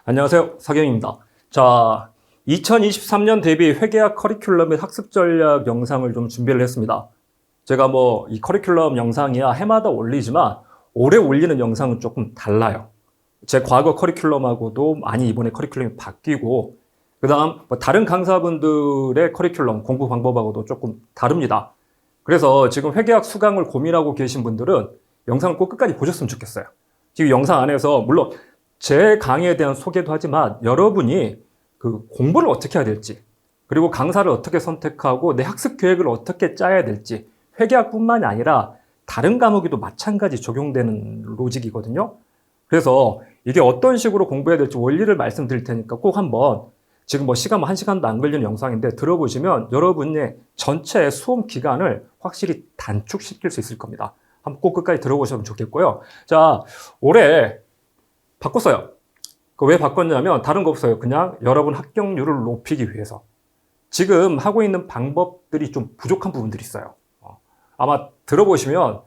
안녕하세요. 서경입니다. 자, 2023년 대비 회계학 커리큘럼 및 학습 전략 영상을 좀 준비를 했습니다. 제가 이 커리큘럼 영상이야 해마다 올리지만 올해 올리는 영상은 조금 달라요. 제 과거 커리큘럼하고도 많이 이번에 커리큘럼이 바뀌고, 그 다음 다른 강사분들의 커리큘럼 공부 방법하고도 조금 다릅니다. 그래서 지금 회계학 수강을 고민하고 계신 분들은 영상을 꼭 끝까지 보셨으면 좋겠어요. 지금 영상 안에서 물론 제 강의에 대한 소개도 하지만 여러분이 그 공부를 어떻게 해야 될지, 그리고 강사를 어떻게 선택하고 내 학습 계획을 어떻게 짜야 될지, 회계학뿐만이 아니라 다른 과목에도 마찬가지 적용되는 로직이거든요. 그래서 이게 어떤 식으로 공부해야 될지 원리를 말씀드릴 테니까 꼭 한번, 지금 시간 1시간도 안 걸리는 영상인데 들어보시면 여러분의 전체 수험 기간을 확실히 단축시킬 수 있을 겁니다. 한번 꼭 끝까지 들어보시면 좋겠고요. 자, 올해 바꿨어요. 왜 바꿨냐면 다른 거 없어요. 그냥 여러분 합격률을 높이기 위해서. 지금 하고 있는 방법들이 좀 부족한 부분들이 있어요. 아마 들어보시면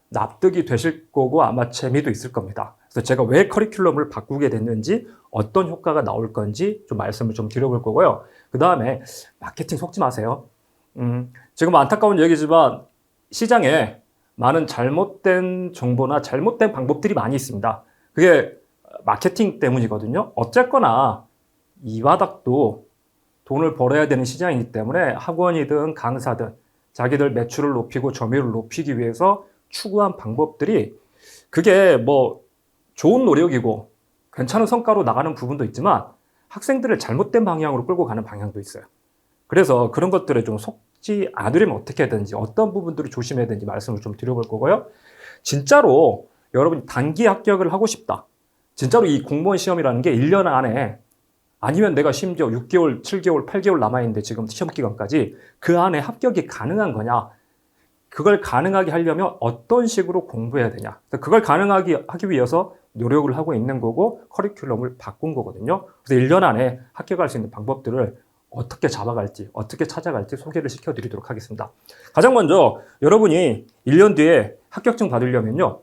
납득이 되실 거고 아마 재미도 있을 겁니다. 그래서 제가 왜 커리큘럼을 바꾸게 됐는지, 어떤 효과가 나올 건지 좀 말씀을 좀 드려볼 거고요. 그 다음에 마케팅 속지 마세요. 지금 안타까운 얘기지만 시장에 많은 잘못된 정보나 잘못된 방법들이 많이 있습니다. 그게 마케팅 때문이거든요. 어쨌거나 이 바닥도 돈을 벌어야 되는 시장이기 때문에 학원이든 강사든 자기들 매출을 높이고 점유율을 높이기 위해서 추구한 방법들이, 그게 좋은 노력이고 괜찮은 성과로 나가는 부분도 있지만 학생들을 잘못된 방향으로 끌고 가는 방향도 있어요. 그래서 그런 것들에 좀 속지 않으려면 어떻게 해야 되는지, 어떤 부분들을 조심해야 되는지 말씀을 좀 드려볼 거고요. 진짜로 여러분이 단기 합격을 하고 싶다, 진짜로 이 공무원 시험이라는 게 1년 안에, 아니면 내가 심지어 6개월, 7개월, 8개월 남아있는데 지금 시험 기간까지 그 안에 합격이 가능한 거냐, 그걸 가능하게 하려면 어떤 식으로 공부해야 되냐, 그걸 가능하게 하기 위해서 노력을 하고 있는 거고 커리큘럼을 바꾼 거거든요. 그래서 1년 안에 합격할 수 있는 방법들을 어떻게 잡아갈지, 어떻게 찾아갈지 소개를 시켜드리도록 하겠습니다. 가장 먼저 여러분이 1년 뒤에 합격증 받으려면요,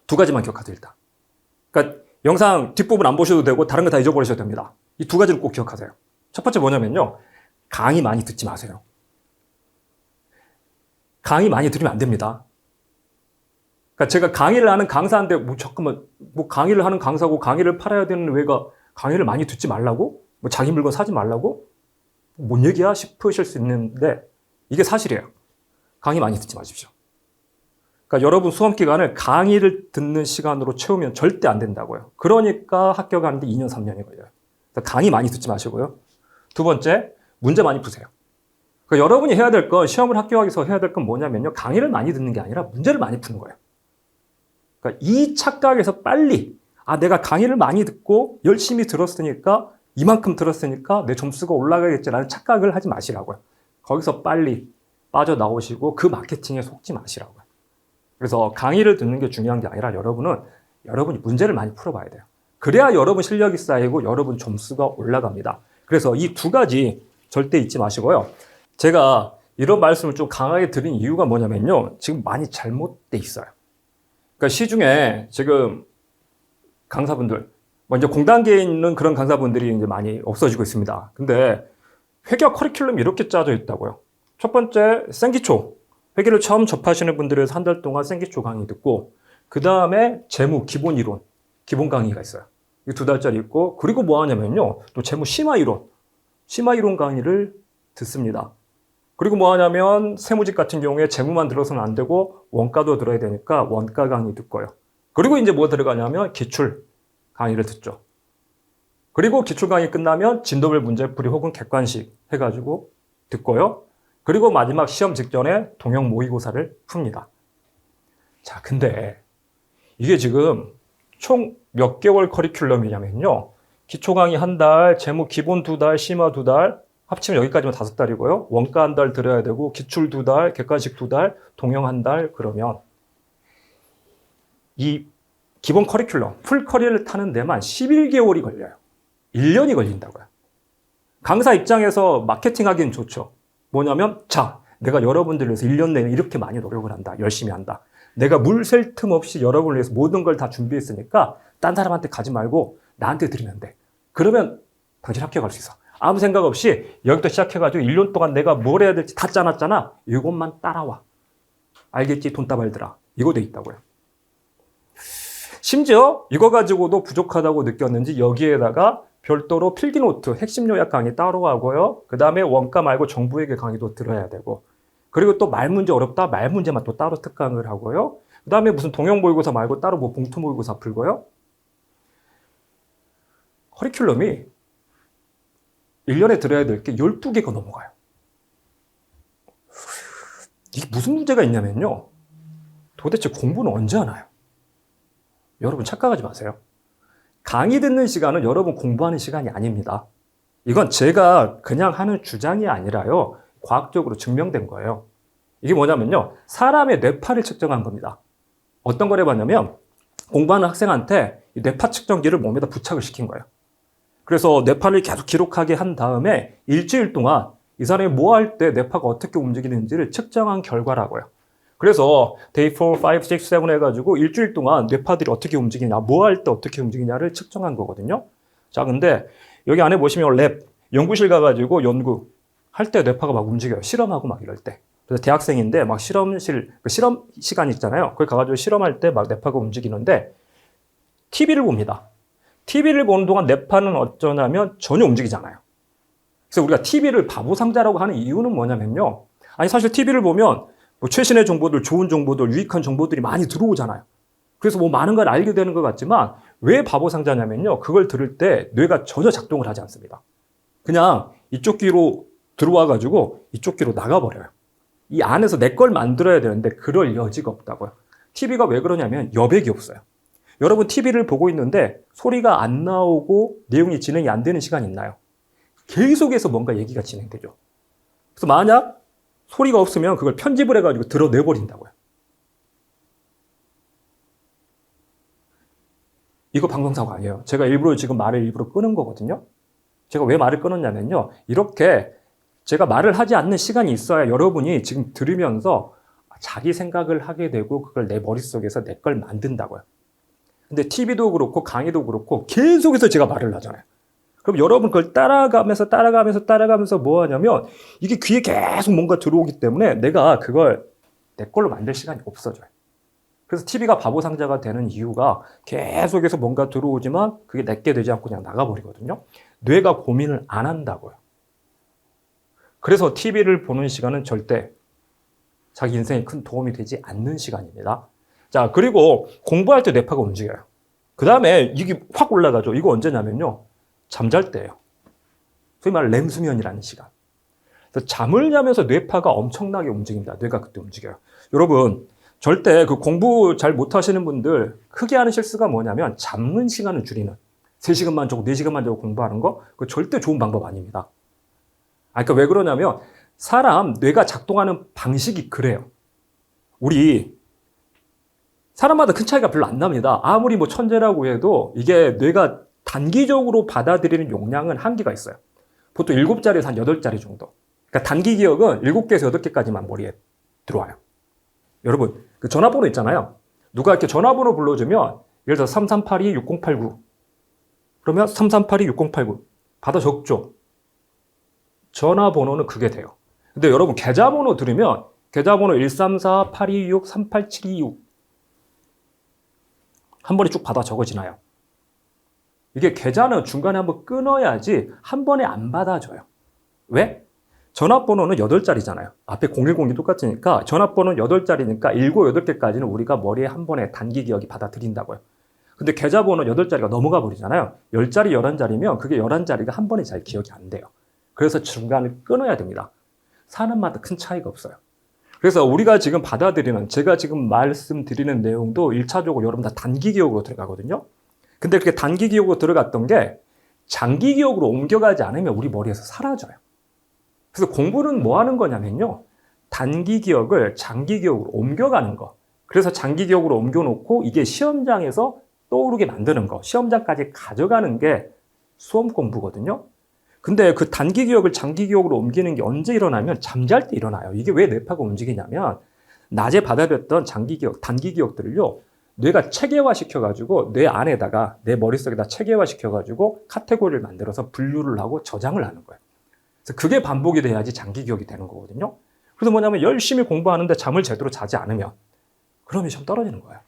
2가지만 기억하세요. 일단, 그러니까 영상 뒷부분 안 보셔도 되고 다른 거 다 잊어버리셔도 됩니다. 이 2가지를 꼭 기억하세요. 첫 번째 뭐냐면요, 강의 많이 듣지 마세요. 강의 많이 들으면 안 됩니다. 그러니까 제가 강의를 하는 강사인데 잠깐만, 강의를 하는 강사고 강의를 팔아야 되는 왜가 강의를 많이 듣지 말라고? 자기 물건 사지 말라고? 뭔 얘기야? 싶으실 수 있는데 이게 사실이에요. 강의 많이 듣지 마십시오. 그러니까 여러분 수험 기간을 강의를 듣는 시간으로 채우면 절대 안 된다고요. 그러니까 합격하는데 2년, 3년이 걸려요. 강의 많이 듣지 마시고요. 2번째, 문제 많이 푸세요. 그러니까 여러분이 해야 될 건, 시험을 합격하기 위해서 해야 될 건 뭐냐면요, 강의를 많이 듣는 게 아니라 문제를 많이 푸는 거예요. 그러니까 이 착각에서 빨리, 내가 강의를 많이 듣고 열심히 들었으니까, 이만큼 들었으니까 내 점수가 올라가겠지라는 착각을 하지 마시라고요. 거기서 빨리 빠져나오시고 그 마케팅에 속지 마시라고요. 그래서 강의를 듣는 게 중요한 게 아니라 여러분이 문제를 많이 풀어봐야 돼요. 그래야 여러분 실력이 쌓이고 여러분 점수가 올라갑니다. 그래서 이 2가지 절대 잊지 마시고요. 제가 이런 말씀을 좀 강하게 드린 이유가 뭐냐면요, 지금 많이 잘못돼 있어요. 그러니까 시중에 지금 강사분들, 이제 공단계에 있는 그런 강사분들이 이제 많이 없어지고 있습니다. 근데 회계학 커리큘럼이 이렇게 짜져 있다고요. 첫 번째, 생기초. 회계를 처음 접하시는 분들은 한 달 동안 생기초 강의 듣고, 그 다음에 재무 기본 이론, 기본 강의가 있어요. 이 2달짜리 있고, 그리고 뭐 하냐면요, 또 재무 심화 이론 강의를 듣습니다. 그리고 뭐 하냐면 세무직 같은 경우에 재무만 들어서는 안 되고 원가도 들어야 되니까 원가 강의 듣고요. 그리고 이제 뭐 들어가냐면 기출 강의를 듣죠. 그리고 기출 강의 끝나면 진도별 문제풀이 혹은 객관식 해가지고 듣고요. 그리고 마지막 시험 직전에 동형 모의고사를 풉니다. 자, 근데 이게 지금 총 몇 개월 커리큘럼이냐면요, 기초 강의 1달, 재무 기본 2달, 심화 2달, 합치면 여기까지면 5달이고요. 원가 1달 들어야 되고, 기출 2달, 객관식 2달, 동형 1달, 그러면 이 기본 커리큘럼, 풀 커리를 타는 데만 11개월이 걸려요. 1년이 걸린다고요. 강사 입장에서 마케팅 하기는 좋죠. 뭐냐면, 내가 여러분들을 위해서 1년 내내 이렇게 많이 노력을 한다. 열심히 한다. 내가 물 셀 틈 없이 여러분을 위해서 모든 걸 다 준비했으니까 딴 사람한테 가지 말고 나한테 드리면 돼. 그러면 당신 합격할 수 있어. 아무 생각 없이 여기부터 시작해가지고 1년 동안 내가 뭘 해야 될지 다 짜놨잖아. 이것만 따라와. 알겠지? 돈다발들아. 이거 돼 있다고요. 심지어 이거 가지고도 부족하다고 느꼈는지 여기에다가 별도로 필기노트, 핵심 요약 강의 따로 하고요. 그 다음에 원가 말고 정부회계 강의도 들어야 되고, 그리고 또 말 문제 어렵다, 말 문제만 또 따로 특강을 하고요. 그 다음에 무슨 동형 모의고사 말고 따로 뭐 봉투 모의고사 풀고요. 커리큘럼이 1년에 들어야 될 게 12개가 넘어가요. 이게 무슨 문제가 있냐면요. 도대체 공부는 언제 하나요? 여러분 착각하지 마세요. 강의 듣는 시간은 여러분 공부하는 시간이 아닙니다. 이건 제가 그냥 하는 주장이 아니라요. 과학적으로 증명된 거예요. 이게 뭐냐면요. 사람의 뇌파를 측정한 겁니다. 어떤 걸 해봤냐면 공부하는 학생한테 이 뇌파 측정기를 몸에다 부착을 시킨 거예요. 그래서 뇌파를 계속 기록하게 한 다음에 일주일 동안 이 사람이 뭐 할 때 뇌파가 어떻게 움직이는지를 측정한 결과라고요. 그래서 데이 4, 5, 6, 7 해가지고 일주일 동안 뇌파들이 어떻게 움직이냐, 뭐 할 때 어떻게 움직이냐를 측정한 거거든요. 자, 근데 여기 안에 보시면 랩, 연구실 가가지고 연구할 때 뇌파가 막 움직여요. 실험하고 막 이럴 때. 그래서 대학생인데 막 실험 시간 있잖아요. 거기 가가지고 실험할 때 막 뇌파가 움직이는데 TV를 봅니다. TV를 보는 동안 뇌파는 어쩌냐면 전혀 움직이지 않아요. 그래서 우리가 TV를 바보 상자라고 하는 이유는 뭐냐면요. 아니 사실 TV를 보면 뭐 최신의 정보들, 좋은 정보들, 유익한 정보들이 많이 들어오잖아요. 그래서 뭐 많은 걸 알게 되는 것 같지만 왜 바보 상자냐면요. 그걸 들을 때 뇌가 전혀 작동을 하지 않습니다. 그냥 이쪽 귀로 들어와가지고 이쪽 귀로 나가버려요. 이 안에서 내 걸 만들어야 되는데 그럴 여지가 없다고요. TV가 왜 그러냐면 여백이 없어요. 여러분 TV를 보고 있는데 소리가 안 나오고 내용이 진행이 안 되는 시간이 있나요? 계속해서 뭔가 얘기가 진행되죠. 그래서 만약 소리가 없으면 그걸 편집을 해가지고 드러내버린다고요. 이거 방송사고 아니에요. 제가 일부러 지금 말을 일부러 끄는 거거든요. 제가 왜 말을 끊었냐면요. 이렇게 제가 말을 하지 않는 시간이 있어야 여러분이 지금 들으면서 자기 생각을 하게 되고 그걸 내 머릿속에서 내 걸 만든다고요. 근데 TV도 그렇고 강의도 그렇고 계속해서 제가 말을 하잖아요. 그럼 여러분 그걸 따라가면서 뭐 하냐면 이게 귀에 계속 뭔가 들어오기 때문에 내가 그걸 내 걸로 만들 시간이 없어져요. 그래서 TV가 바보 상자가 되는 이유가 계속해서 뭔가 들어오지만 그게 내게 되지 않고 그냥 나가버리거든요. 뇌가 고민을 안 한다고요. 그래서 TV를 보는 시간은 절대 자기 인생에 큰 도움이 되지 않는 시간입니다. 자, 그리고 공부할 때 뇌파가 움직여요. 그 다음에 이게 확 올라가죠. 이거 언제냐면요. 잠잘 때예요. 소위 말해 렘수면이라는 시간. 그래서 잠을 자면서 뇌파가 엄청나게 움직입니다. 뇌가 그때 움직여요. 여러분, 절대 그 공부 잘 못하시는 분들 크게 하는 실수가 뭐냐면 잠는 시간을 줄이는 3시간만 자고 4시간만 자고 공부하는 거 그거 절대 좋은 방법 아닙니다. 그러니까 왜 그러냐면 사람 뇌가 작동하는 방식이 그래요. 우리 사람마다 큰 차이가 별로 안 납니다. 아무리 뭐 천재라고 해도 이게 뇌가 단기적으로 받아들이는 용량은 한계가 있어요. 보통 7자리에서 한 8자리 정도. 그러니까 단기 기억은 7개에서 8개까지만 머리에 들어와요. 여러분, 그 전화번호 있잖아요. 누가 이렇게 전화번호 불러주면 예를 들어서 3382-6089 그러면 3382-6089 받아 적죠. 전화번호는 그게 돼요. 근데 여러분 계좌번호 들으면 계좌번호 134-826-38726 한 번에 쭉 받아 적어지나요? 이게 계좌는 중간에 한번 끊어야지 한 번에 안 받아줘요. 왜? 전화번호는 8자리잖아요. 앞에 010이 똑같으니까 전화번호는 8자리니까 7, 8개까지는 우리가 머리에 한 번에 단기 기억이 받아들인다고요. 근데 계좌번호 8자리가 넘어가 버리잖아요. 10자리, 11자리면 그게 11자리가 한 번에 잘 기억이 안 돼요. 그래서 중간을 끊어야 됩니다. 사람마다 큰 차이가 없어요. 그래서 우리가 지금 받아들이는, 제가 지금 말씀드리는 내용도 1차적으로 여러분 다 단기 기억으로 들어가거든요. 근데 그렇게 단기 기억으로 들어갔던 게 장기 기억으로 옮겨가지 않으면 우리 머리에서 사라져요. 그래서 공부는 뭐 하는 거냐면요. 단기 기억을 장기 기억으로 옮겨가는 거. 그래서 장기 기억으로 옮겨놓고 이게 시험장에서 떠오르게 만드는 거. 시험장까지 가져가는 게 수험 공부거든요. 근데 그 단기 기억을 장기 기억으로 옮기는 게 언제 일어나면 잠잘 때 일어나요. 이게 왜 뇌파가 움직이냐면 낮에 받아들였던 장기 기억, 단기 기억들을요. 뇌가 체계화 시켜가지고 뇌 안에다가 내 머릿속에다 체계화 시켜가지고 카테고리를 만들어서 분류를 하고 저장을 하는 거예요. 그래서 그게 반복이 돼야지 장기 기억이 되는 거거든요. 그래서 뭐냐면 열심히 공부하는데 잠을 제대로 자지 않으면 그러면 시험 떨어지는 거예요.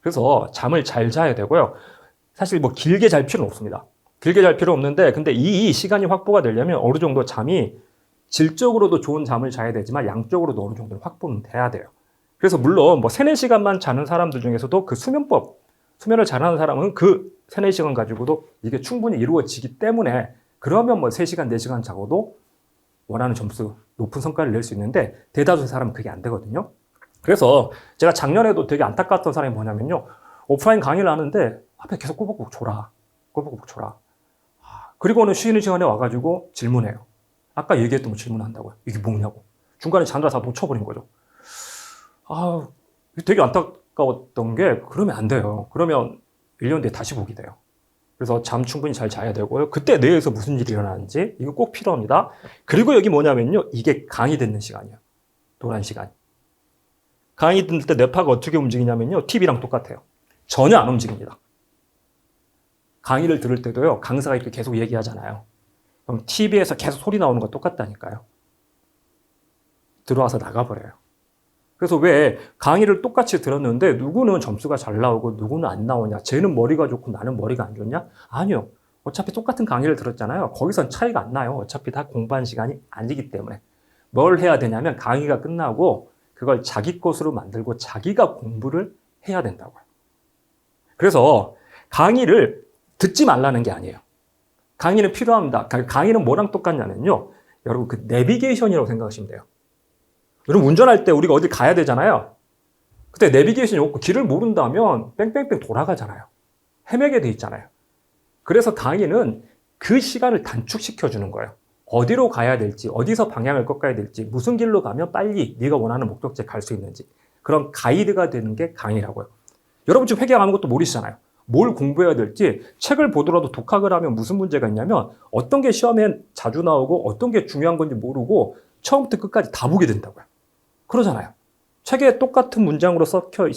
그래서 잠을 잘 자야 되고요. 사실 뭐 길게 잘 필요는 없습니다. 길게 잘 필요 없는데 근데 이 시간이 확보가 되려면 어느 정도 잠이 질적으로도 좋은 잠을 자야 되지만 양적으로도 어느 정도 확보는 돼야 돼요. 그래서 물론 뭐 3, 4시간만 자는 사람들 중에서도 그 수면을 잘하는 사람은 그 3, 4시간 가지고도 이게 충분히 이루어지기 때문에 그러면 뭐 3시간, 4시간 자고도 원하는 점수, 높은 성과를 낼 수 있는데 대다수의 사람은 그게 안 되거든요. 그래서 제가 작년에도 되게 안타까웠던 사람이 뭐냐면요. 오프라인 강의를 하는데 앞에 계속 꼬박꼬박 졸아. 꼬박꼬박 졸아. 그리고는 쉬는 시간에 와가지고 질문해요. 아까 얘기했던 거 질문한다고요. 이게 뭐냐고. 중간에 자느라 다 놓쳐버린 거죠. 되게 안타까웠던 게 그러면 안 돼요. 그러면 1년 뒤에 다시 보게 돼요. 그래서 잠 충분히 잘 자야 되고요. 그때 뇌에서 무슨 일이 일어나는지 이거 꼭 필요합니다. 그리고 여기 뭐냐면요. 이게 강의 듣는 시간이에요. 노란 시간. 강의 듣는 때 뇌파가 어떻게 움직이냐면요. TV랑 똑같아요. 전혀 안 움직입니다. 강의를 들을 때도요. 강사가 이렇게 계속 얘기하잖아요. 그럼 TV에서 계속 소리 나오는 거 똑같다니까요. 들어와서 나가버려요. 그래서 왜 강의를 똑같이 들었는데 누구는 점수가 잘 나오고 누구는 안 나오냐? 쟤는 머리가 좋고 나는 머리가 안 좋냐? 아니요. 어차피 똑같은 강의를 들었잖아요. 거기선 차이가 안 나요. 어차피 다 공부한 시간이 아니기 때문에. 뭘 해야 되냐면 강의가 끝나고 그걸 자기 것으로 만들고 자기가 공부를 해야 된다고요. 그래서 강의를 듣지 말라는 게 아니에요. 강의는 필요합니다. 강의는 뭐랑 똑같냐면요. 여러분 그 내비게이션이라고 생각하시면 돼요. 여러분 운전할 때 우리가 어디 가야 되잖아요. 그때 내비게이션이 없고 길을 모른다면 뺑뺑뺑 돌아가잖아요. 헤매게 돼 있잖아요. 그래서 강의는 그 시간을 단축시켜 주는 거예요. 어디로 가야 될지, 어디서 방향을 꺾어야 될지, 무슨 길로 가면 빨리 네가 원하는 목적지에 갈 수 있는지 그런 가이드가 되는 게 강의라고요. 여러분 지금 회계학 아무것도 모르시잖아요. 뭘 공부해야 될지 책을 보더라도 독학을 하면 무슨 문제가 있냐면 어떤 게 시험에 자주 나오고 어떤 게 중요한 건지 모르고 처음부터 끝까지 다 보게 된다고요. 그러잖아요. 책에 똑같은 문장으로 적혀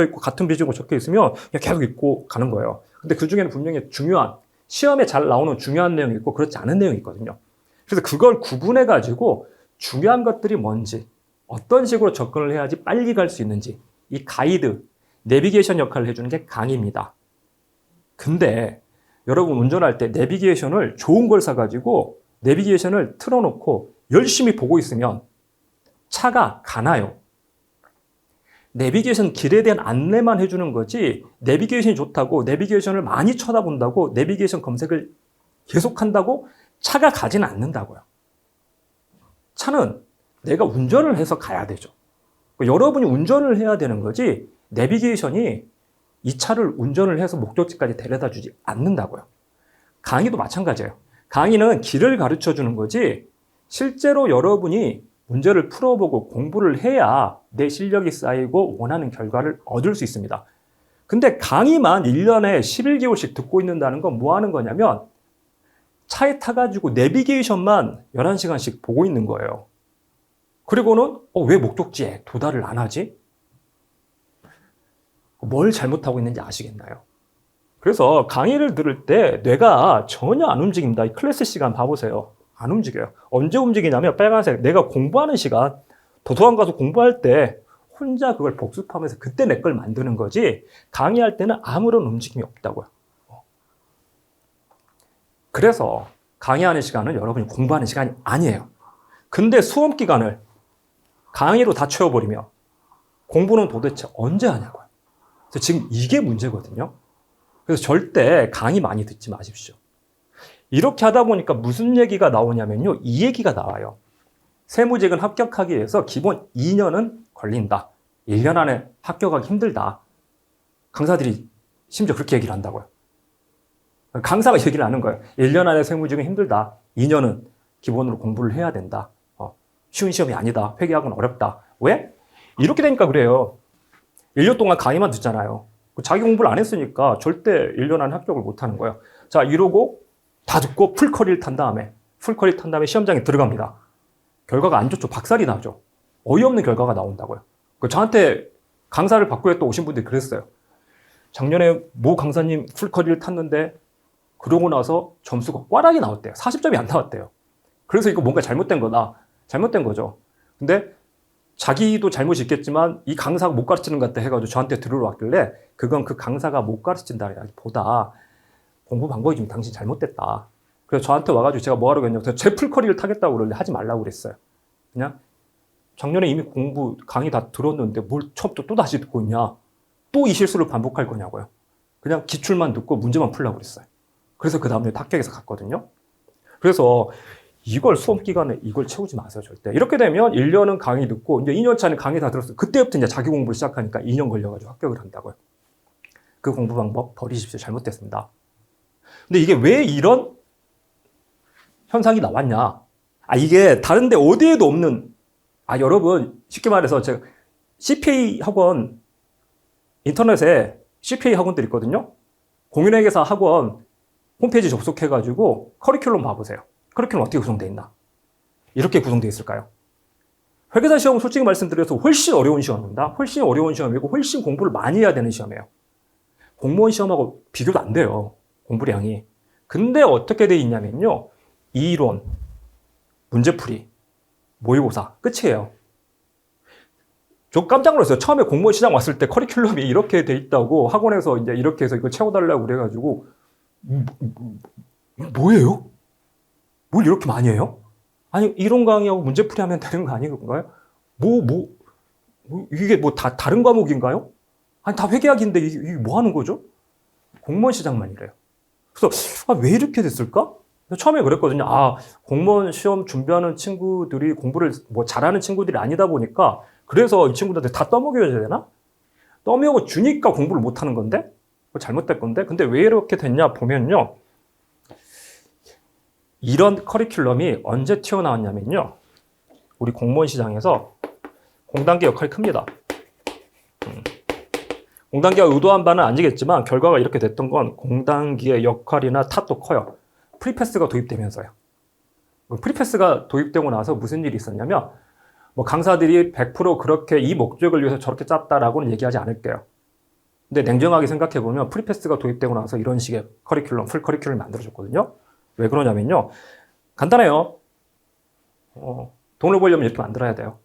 있고 같은 비중으로 적혀 있으면 그냥 계속 읽고 가는 거예요. 근데 그 중에는 분명히 중요한 시험에 잘 나오는 중요한 내용이 있고 그렇지 않은 내용이 있거든요. 그래서 그걸 구분해 가지고 중요한 것들이 뭔지 어떤 식으로 접근을 해야지 빨리 갈 수 있는지 이 가이드, 내비게이션 역할을 해주는 게 강의입니다. 근데 여러분 운전할 때 내비게이션을 좋은 걸 사가지고 내비게이션을 틀어놓고 열심히 보고 있으면 차가 가나요? 내비게이션 길에 대한 안내만 해주는 거지 내비게이션이 좋다고 내비게이션을 많이 쳐다본다고 내비게이션 검색을 계속한다고 차가 가지는 않는다고요. 차는 내가 운전을 해서 가야 되죠. 여러분이 운전을 해야 되는 거지 내비게이션이 이 차를 운전을 해서 목적지까지 데려다 주지 않는다고요. 강의도 마찬가지예요. 강의는 길을 가르쳐 주는 거지 실제로 여러분이 문제를 풀어보고 공부를 해야 내 실력이 쌓이고 원하는 결과를 얻을 수 있습니다. 근데 강의만 1년에 11개월씩 듣고 있는다는 건 뭐 하는 거냐면 차에 타가지고 내비게이션만 11시간씩 보고 있는 거예요. 그리고는 왜 목적지에 도달을 안 하지? 뭘 잘못하고 있는지 아시겠나요? 그래서 강의를 들을 때 뇌가 전혀 안 움직입니다. 이 클래스 시간 봐보세요. 안 움직여요. 언제 움직이냐면 빨간색 내가 공부하는 시간 도서관 가서 공부할 때 혼자 그걸 복습하면서 그때 내 걸 만드는 거지 강의할 때는 아무런 움직임이 없다고요. 그래서 강의하는 시간은 여러분이 공부하는 시간이 아니에요. 근데 수험 기간을 강의로 다 채워버리면 공부는 도대체 언제 하냐고요. 그래서 지금 이게 문제거든요. 그래서 절대 강의 많이 듣지 마십시오. 이렇게 하다 보니까 무슨 얘기가 나오냐면요. 이 얘기가 나와요. 세무직은 합격하기 위해서 기본 2년은 걸린다. 1년 안에 합격하기 힘들다. 강사들이 심지어 그렇게 얘기를 한다고요. 강사가 얘기를 하는 거예요. 1년 안에 세무직은 힘들다. 2년은 기본으로 공부를 해야 된다. 쉬운 시험이 아니다. 회계학은 어렵다. 왜? 이렇게 되니까 그래요. 1년 동안 강의만 듣잖아요. 자기 공부를 안 했으니까 절대 1년 안에 합격을 못 하는 거예요. 자, 이러고 다 듣고 풀커리를 탄 다음에 시험장에 들어갑니다. 결과가 안 좋죠. 박살이 나죠. 어이없는 결과가 나온다고요. 저한테 강사를 받고 또 오신 분들이 그랬어요. 작년에 모 강사님 풀커리를 탔는데 그러고 나서 점수가 꽈락이 나왔대요. 40점이 안 나왔대요. 그래서 이거 뭔가 잘못된 거다. 잘못된 거죠. 근데 자기도 잘못이 있겠지만 이 강사가 못 가르치는 것 같다 해가지고 저한테 들으러 왔길래 그건 그 강사가 못 가르친다기보다 공부 방법이 좀 당신 잘못됐다. 그래서 저한테 와가지고 제가 뭐 하라고 했냐고 제 풀커리를 타겠다고 그러는데 하지 말라고 그랬어요. 그냥 작년에 이미 공부 강의 다 들었는데 뭘 처음부터 또 다시 듣고 있냐. 또 이 실수를 반복할 거냐고요. 그냥 기출만 듣고 문제만 풀라고 그랬어요. 그래서 그 다음날 합격해서 갔거든요. 그래서 이걸 수험 기간에 이걸 채우지 마세요, 절대. 이렇게 되면 1년은 강의 듣고 이제 2년 차는 강의 다 들었어요. 그때부터 이제 자기 공부를 시작하니까 2년 걸려가지고 합격을 한다고요. 그 공부 방법 버리십시오. 잘못됐습니다. 근데 이게 왜 이런 현상이 나왔냐? 이게 다른데 어디에도 없는, 여러분, 쉽게 말해서 제가 CPA 학원, 인터넷에 CPA 학원들 있거든요? 공인회계사 학원 홈페이지 접속해가지고 커리큘럼 봐보세요. 커리큘럼 어떻게 구성되어 있나? 이렇게 구성되어 있을까요? 회계사 시험은 솔직히 말씀드려서 훨씬 어려운 시험입니다. 훨씬 어려운 시험이고 훨씬 공부를 많이 해야 되는 시험이에요. 공무원 시험하고 비교도 안 돼요. 공부량이. 근데 어떻게 돼 있냐면요. 이론, 문제풀이, 모의고사 끝이에요. 저 깜짝 놀랐어요. 처음에 공무원 시장 왔을 때 커리큘럼이 이렇게 돼 있다고 학원에서 이제 이렇게 해서 이거 채워달라고 그래가지고 뭐예요? 뭘 이렇게 많이 해요? 아니 이론 강의하고 문제풀이 하면 되는 거 아닌가요? 이게 뭐 다 다른 과목인가요? 아니 다 회계학인데 이게 뭐 하는 거죠? 공무원 시장만 이래요. 그래서 왜 이렇게 됐을까? 처음에 그랬거든요. 공무원 시험 준비하는 친구들이 공부를 뭐 잘하는 친구들이 아니다 보니까 그래서 이 친구들한테 다 떠먹여야 되나? 떠먹여 주니까 공부를 못하는 건데? 잘못된 건데? 근데 왜 이렇게 됐냐 보면요. 이런 커리큘럼이 언제 튀어나왔냐면요. 우리 공무원 시장에서 공단계 역할이 큽니다. 공단계가 의도한 바는 아니겠지만 결과가 이렇게 됐던 건 공단계의 역할이나 탓도 커요. 프리패스가 도입되면서요. 프리패스가 도입되고 나서 무슨 일이 있었냐면 뭐 강사들이 100% 그렇게 이 목적을 위해서 저렇게 짰다라고는 얘기하지 않을게요. 근데 냉정하게 생각해보면 프리패스가 도입되고 나서 이런 식의 커리큘럼, 풀 커리큘럼이 만들어졌거든요. 왜 그러냐면요. 간단해요. 돈을 벌려면 이렇게 만들어야 돼요.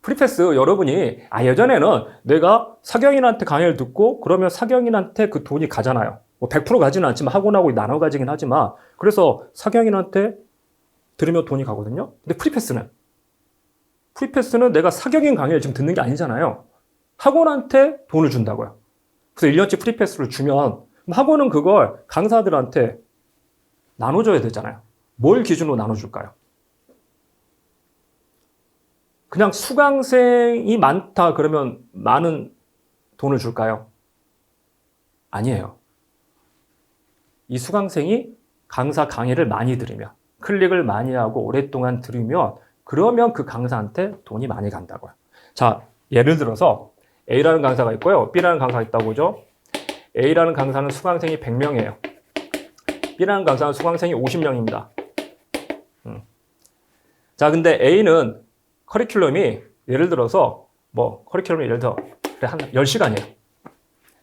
프리패스 여러분이 예전에는 내가 사경인한테 강의를 듣고 그러면 사경인한테 그 돈이 가잖아요. 뭐 100% 가지는 않지만 학원하고 나눠 가지긴 하지만 그래서 사경인한테 들으면 돈이 가거든요. 근데 프리패스는 내가 사경인 강의를 지금 듣는 게 아니잖아요. 학원한테 돈을 준다고요. 그래서 1년치 프리패스를 주면 학원은 그걸 강사들한테 나눠줘야 되잖아요. 뭘 기준으로 나눠줄까요? 그냥 수강생이 많다 그러면 많은 돈을 줄까요? 아니에요. 이 수강생이 강사 강의를 많이 들으면, 클릭을 많이 하고 오랫동안 들으면 그러면 그 강사한테 돈이 많이 간다고요. 자, 예를 들어서 A라는 강사가 있고요. B라는 강사가 있다고 보죠. A라는 강사는 수강생이 100명이에요. B라는 강사는 수강생이 50명입니다. 자, 근데 A는 커리큘럼이 예를 들어서 커리큘럼이 예를 들어 한 10시간이에요.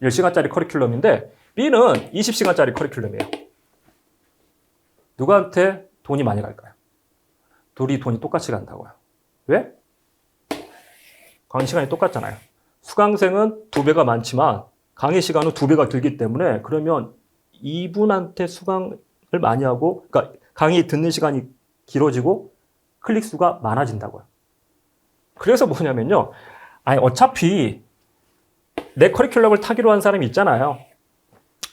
10시간짜리 커리큘럼인데 B는 20시간짜리 커리큘럼이에요. 누구한테 돈이 많이 갈까요? 둘이 돈이 똑같이 간다고요. 왜? 강의 시간이 똑같잖아요. 수강생은 2배가 많지만 강의 시간은 2배가 길기 때문에 그러면 이분한테 수강을 많이 하고 그러니까 강의 듣는 시간이 길어지고 클릭 수가 많아진다고요. 그래서 뭐냐면요. 어차피 내 커리큘럼을 타기로 한 사람이 있잖아요.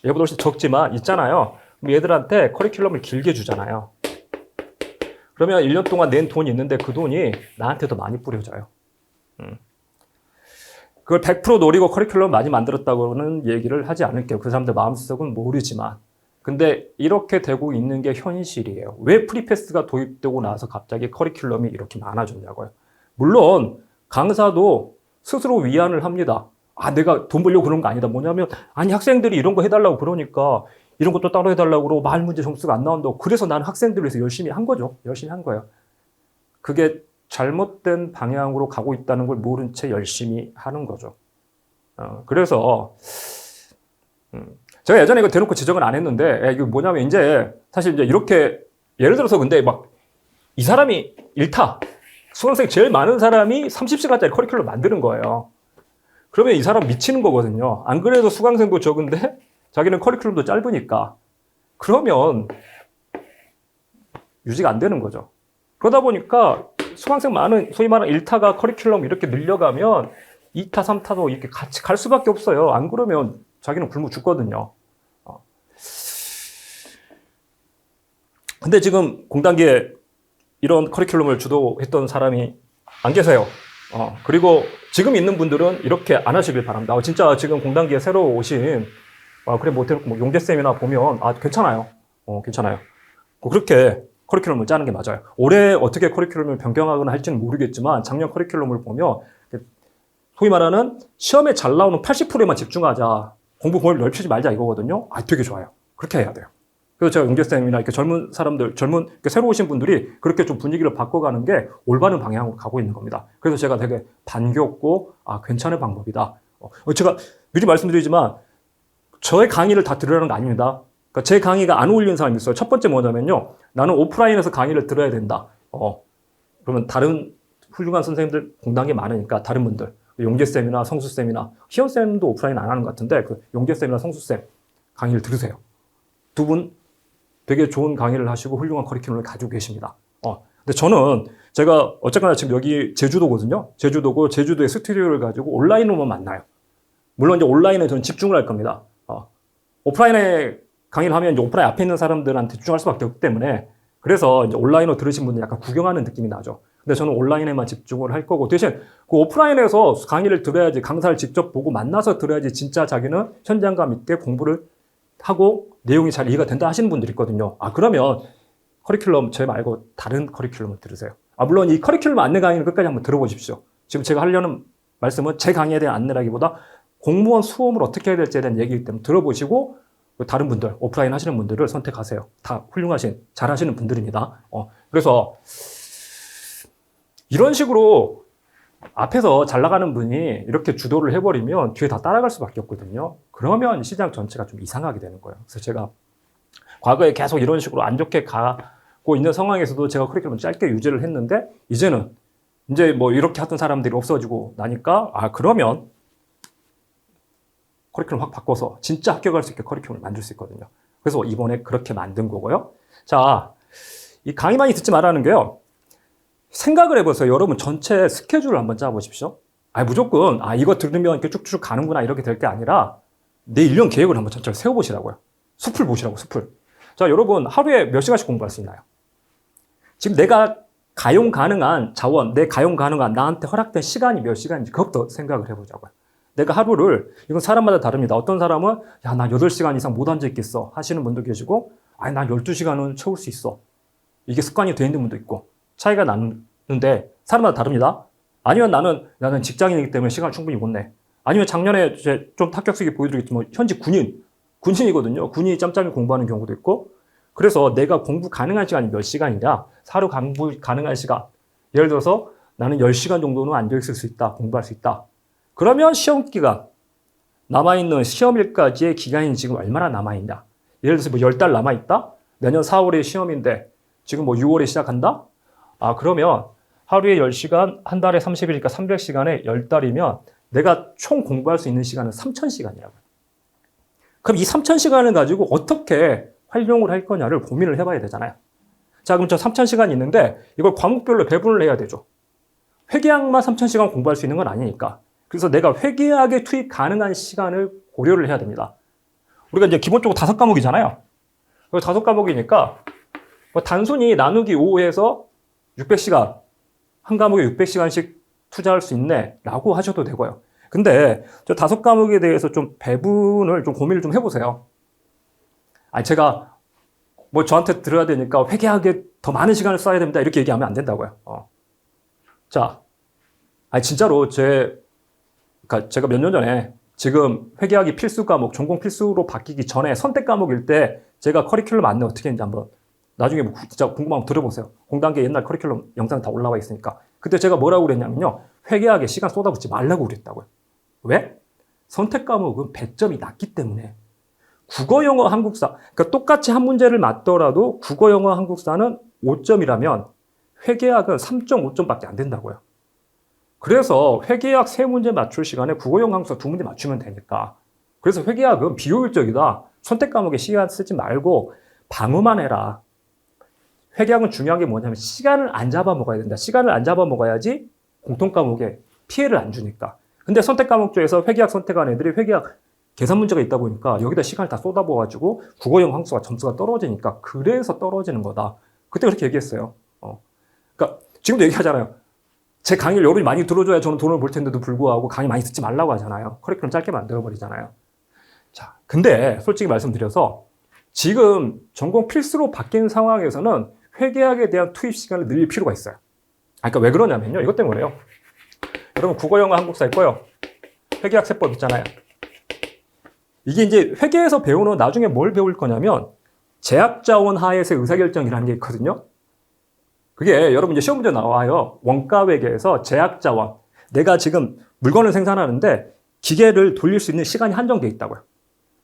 얘보다 훨씬 적지만 있잖아요. 그럼 얘들한테 커리큘럼을 길게 주잖아요. 그러면 1년 동안 낸 돈이 있는데 그 돈이 나한테 더 많이 뿌려져요. 그걸 100% 노리고 커리큘럼 많이 만들었다고는 얘기를 하지 않을게요. 그 사람들 마음속은 모르지만. 근데 이렇게 되고 있는 게 현실이에요. 왜 프리패스가 도입되고 나서 갑자기 커리큘럼이 이렇게 많아졌냐고요. 물론 강사도 스스로 위안을 합니다. 내가 돈 벌려고 그런 거 아니다. 뭐냐면 학생들이 이런 거 해달라고 그러니까 이런 것도 따로 해달라고 그러고 말 문제 점수가 안 나온다고. 그래서 나는 학생들을 위해서 열심히 한 거죠. 열심히 한 거예요. 그게 잘못된 방향으로 가고 있다는 걸 모른 채 열심히 하는 거죠. 그래서 제가 예전에 이거 대놓고 지적은 안 했는데 이게 뭐냐면 이제 사실 이제 이렇게 예를 들어서 근데 막 이 사람이 1타 수강생 제일 많은 사람이 30시간짜리 커리큘럼 만드는 거예요. 그러면 이 사람 미치는 거거든요. 안 그래도 수강생도 적은데 자기는 커리큘럼도 짧으니까 그러면 유지가 안 되는 거죠. 그러다 보니까 수강생 많은 소위 말하는 1타가 커리큘럼 이렇게 늘려가면 2타, 3타도 이렇게 같이 갈 수밖에 없어요. 안 그러면 자기는 굶어 죽거든요. 근데 지금 공단기에 이런 커리큘럼을 주도했던 사람이 안 계세요. 그리고 지금 있는 분들은 이렇게 안 하시길 바랍니다. 진짜 지금 공단기에 새로 오신, 그래, 뭐 용재쌤이나 보면, 괜찮아요. 괜찮아요. 그렇게 커리큘럼을 짜는 게 맞아요. 올해 어떻게 커리큘럼을 변경하거나 할지는 모르겠지만, 작년 커리큘럼을 보면, 소위 말하는 시험에 잘 나오는 80%에만 집중하자. 공부 범위를 넓히지 말자 이거거든요. 되게 좋아요. 그렇게 해야 돼요. 그래서 제가 용재쌤이나 이렇게 젊은 사람들, 이렇게 새로 오신 분들이 그렇게 좀 분위기를 바꿔가는 게 올바른 방향으로 가고 있는 겁니다. 그래서 제가 되게 반겼고, 괜찮은 방법이다. 제가 미리 말씀드리지만, 저의 강의를 다 들으라는 거 아닙니다. 그러니까 제 강의가 안 어울리는 사람이 있어요. 첫 번째 뭐냐면요. 나는 오프라인에서 강의를 들어야 된다. 그러면 다른 훌륭한 선생님들 공단계 많으니까 다른 분들, 용재쌤이나 성수쌤이나, 희연쌤도 오프라인 안 하는 것 같은데, 용재쌤이나 성수쌤 강의를 들으세요. 두 분 되게 좋은 강의를 하시고 훌륭한 커리큘럼을 가지고 계십니다. 근데 저는 제가 어쨌거나 지금 여기 제주도거든요. 제주도고 제주도의 스튜디오를 가지고 온라인으로만 만나요. 물론 이제 온라인에 저는 집중을 할 겁니다. 오프라인에 강의를 하면 이제 오프라인 앞에 있는 사람들한테 집중할 수밖에 없기 때문에 그래서 이제 온라인으로 들으신 분들 약간 구경하는 느낌이 나죠. 근데 저는 온라인에만 집중을 할 거고 대신 그 오프라인에서 강의를 들어야지 강사를 직접 보고 만나서 들어야지 진짜 자기는 현장감 있게 공부를 하고 내용이 잘 이해가 된다 하시는 분들이 있거든요. 그러면 커리큘럼 제 말고 다른 커리큘럼을 들으세요. 물론 이 커리큘럼 안내 강의는 끝까지 한번 들어보십시오. 지금 제가 하려는 말씀은 제 강의에 대한 안내라기보다 공무원 수험을 어떻게 해야 될지에 대한 얘기이기 때문에 들어보시고 다른 분들, 오프라인 하시는 분들을 선택하세요. 다 훌륭하신, 잘하시는 분들입니다. 그래서 이런 식으로 앞에서 잘 나가는 분이 이렇게 주도를 해버리면 뒤에 다 따라갈 수밖에 없거든요. 그러면 시장 전체가 좀 이상하게 되는 거예요. 그래서 제가 과거에 계속 이런 식으로 안 좋게 가고 있는 상황에서도 제가 커리큘럼 짧게 유지를 했는데 이제는 이제 뭐 이렇게 하던 사람들이 없어지고 나니까 그러면 커리큘럼 확 바꿔서 진짜 합격할 수 있게 커리큘럼을 만들 수 있거든요. 그래서 이번에 그렇게 만든 거고요. 자, 이 강의 많이 듣지 말라는 게요. 생각을 해보세요. 여러분 전체 스케줄을 한번 짜보십시오. 무조건 이거 들으면 이렇게 쭉쭉 가는구나 이렇게 될 게 아니라 내 1년 계획을 한번 전체를 세워보시라고요. 숲을 보시라고, 숲을. 자, 여러분 하루에 몇 시간씩 공부할 수 있나요? 지금 내가 가용 가능한 자원, 내 가용 가능한 나한테 허락된 시간이 몇 시간인지 그것부터 생각을 해보자고요. 내가 하루를, 이건 사람마다 다릅니다. 어떤 사람은 나 8시간 이상 못 앉아있겠어 하시는 분도 계시고 난 12시간은 채울 수 있어. 이게 습관이 돼 있는 분도 있고 차이가 나는데 사람마다 다릅니다. 아니면 나는 직장인이기 때문에 시간을 충분히 못 내. 아니면 작년에 좀 합격수기 보여드리겠지만 현직 군인이거든요. 군인이 짬짬이 공부하는 경우도 있고 그래서 내가 공부 가능한 시간이 몇 시간이냐 하루 공부 가능한 시간 예를 들어서 나는 10시간 정도는 앉아있을 수 있다. 공부할 수 있다. 그러면 시험 기간 남아있는 시험일까지의 기간이 지금 얼마나 남아있냐 예를 들어서 뭐 10달 남아있다. 내년 4월에 시험인데 지금 뭐 6월에 시작한다. 그러면 하루에 10시간, 한 달에 30일이니까 300시간에 10달이면 내가 총 공부할 수 있는 시간은 3000시간이라고요. 그럼 이 3000시간을 가지고 어떻게 활용을 할 거냐를 고민을 해봐야 되잖아요. 자, 그럼 저 3000시간이 있는데 이걸 과목별로 배분을 해야 되죠. 회계학만 3000시간 공부할 수 있는 건 아니니까. 그래서 내가 회계학에 투입 가능한 시간을 고려를 해야 됩니다. 우리가 이제 기본적으로 5과목이잖아요. 그래서 5과목이니까 뭐 단순히 나누기 5해서 600시간, 한 과목에 600시간씩 투자할 수 있네 라고 하셔도 되고요. 근데 저 5과목에 대해서 좀 배분을 좀 고민을 좀 해보세요. 제가 뭐 저한테 들어야 되니까 회계학에 더 많은 시간을 써야 됩니다 이렇게 얘기하면 안 된다고요. 자, 진짜로 그러니까 제가 몇 년 전에 지금 회계학이 필수 과목, 전공 필수로 바뀌기 전에 선택 과목일 때 제가 커리큘럼 안내 어떻게 했는지 한번 나중에 뭐 진짜 궁금하면 들어보세요. 공단계 옛날 커리큘럼 영상 다 올라와 있으니까. 그때 제가 뭐라고 그랬냐면요. 회계학에 시간 쏟아붓지 말라고 그랬다고요. 왜? 선택 과목은 배점이 낮기 때문에 국어, 영어, 한국사, 그러니까 똑같이 한 문제를 맞더라도 국어, 영어, 한국사는 5점이라면 회계학은 3.5점밖에 안 된다고요. 그래서 회계학 3문제 맞출 시간에 국어, 영어, 한국사 2문제 맞추면 되니까. 그래서 회계학은 비효율적이다. 선택 과목에 시간 쓰지 말고 방어만 해라. 회계학은 중요한 게 뭐냐면 시간을 안 잡아먹어야 된다. 시간을 안 잡아먹어야지 공통 과목에 피해를 안 주니까. 근데 선택 과목 중에서 회계학 선택한 애들이 회계학 계산 문제가 있다 보니까 여기다 시간을 다 쏟아부어가지고 국어, 영어, 한국사가 점수가 떨어지니까 그래서 떨어지는 거다. 그때 그렇게 얘기했어요. 그러니까 지금도 얘기하잖아요. 제 강의를 여러분이 많이 들어줘야 저는 돈을 벌 텐데도 불구하고 강의 많이 듣지 말라고 하잖아요. 커리큘럼 짧게 만들어버리잖아요. 자, 근데 솔직히 말씀드려서 지금 전공 필수로 바뀐 상황에서는 회계학에 대한 투입 시간을 늘릴 필요가 있어요. 그러니까 왜 그러냐면요. 이것 때문에요. 여러분 국어, 영어, 한국사 있고요. 회계학 세법 있잖아요. 이게 이제 회계에서 배우는 나중에 뭘 배울 거냐면 제약자원 하에서의 의사결정이라는 게 있거든요. 그게 여러분 이제 시험 문제 나와요. 원가회계에서 제약자원. 내가 지금 물건을 생산하는데 기계를 돌릴 수 있는 시간이 한정돼 있다고요.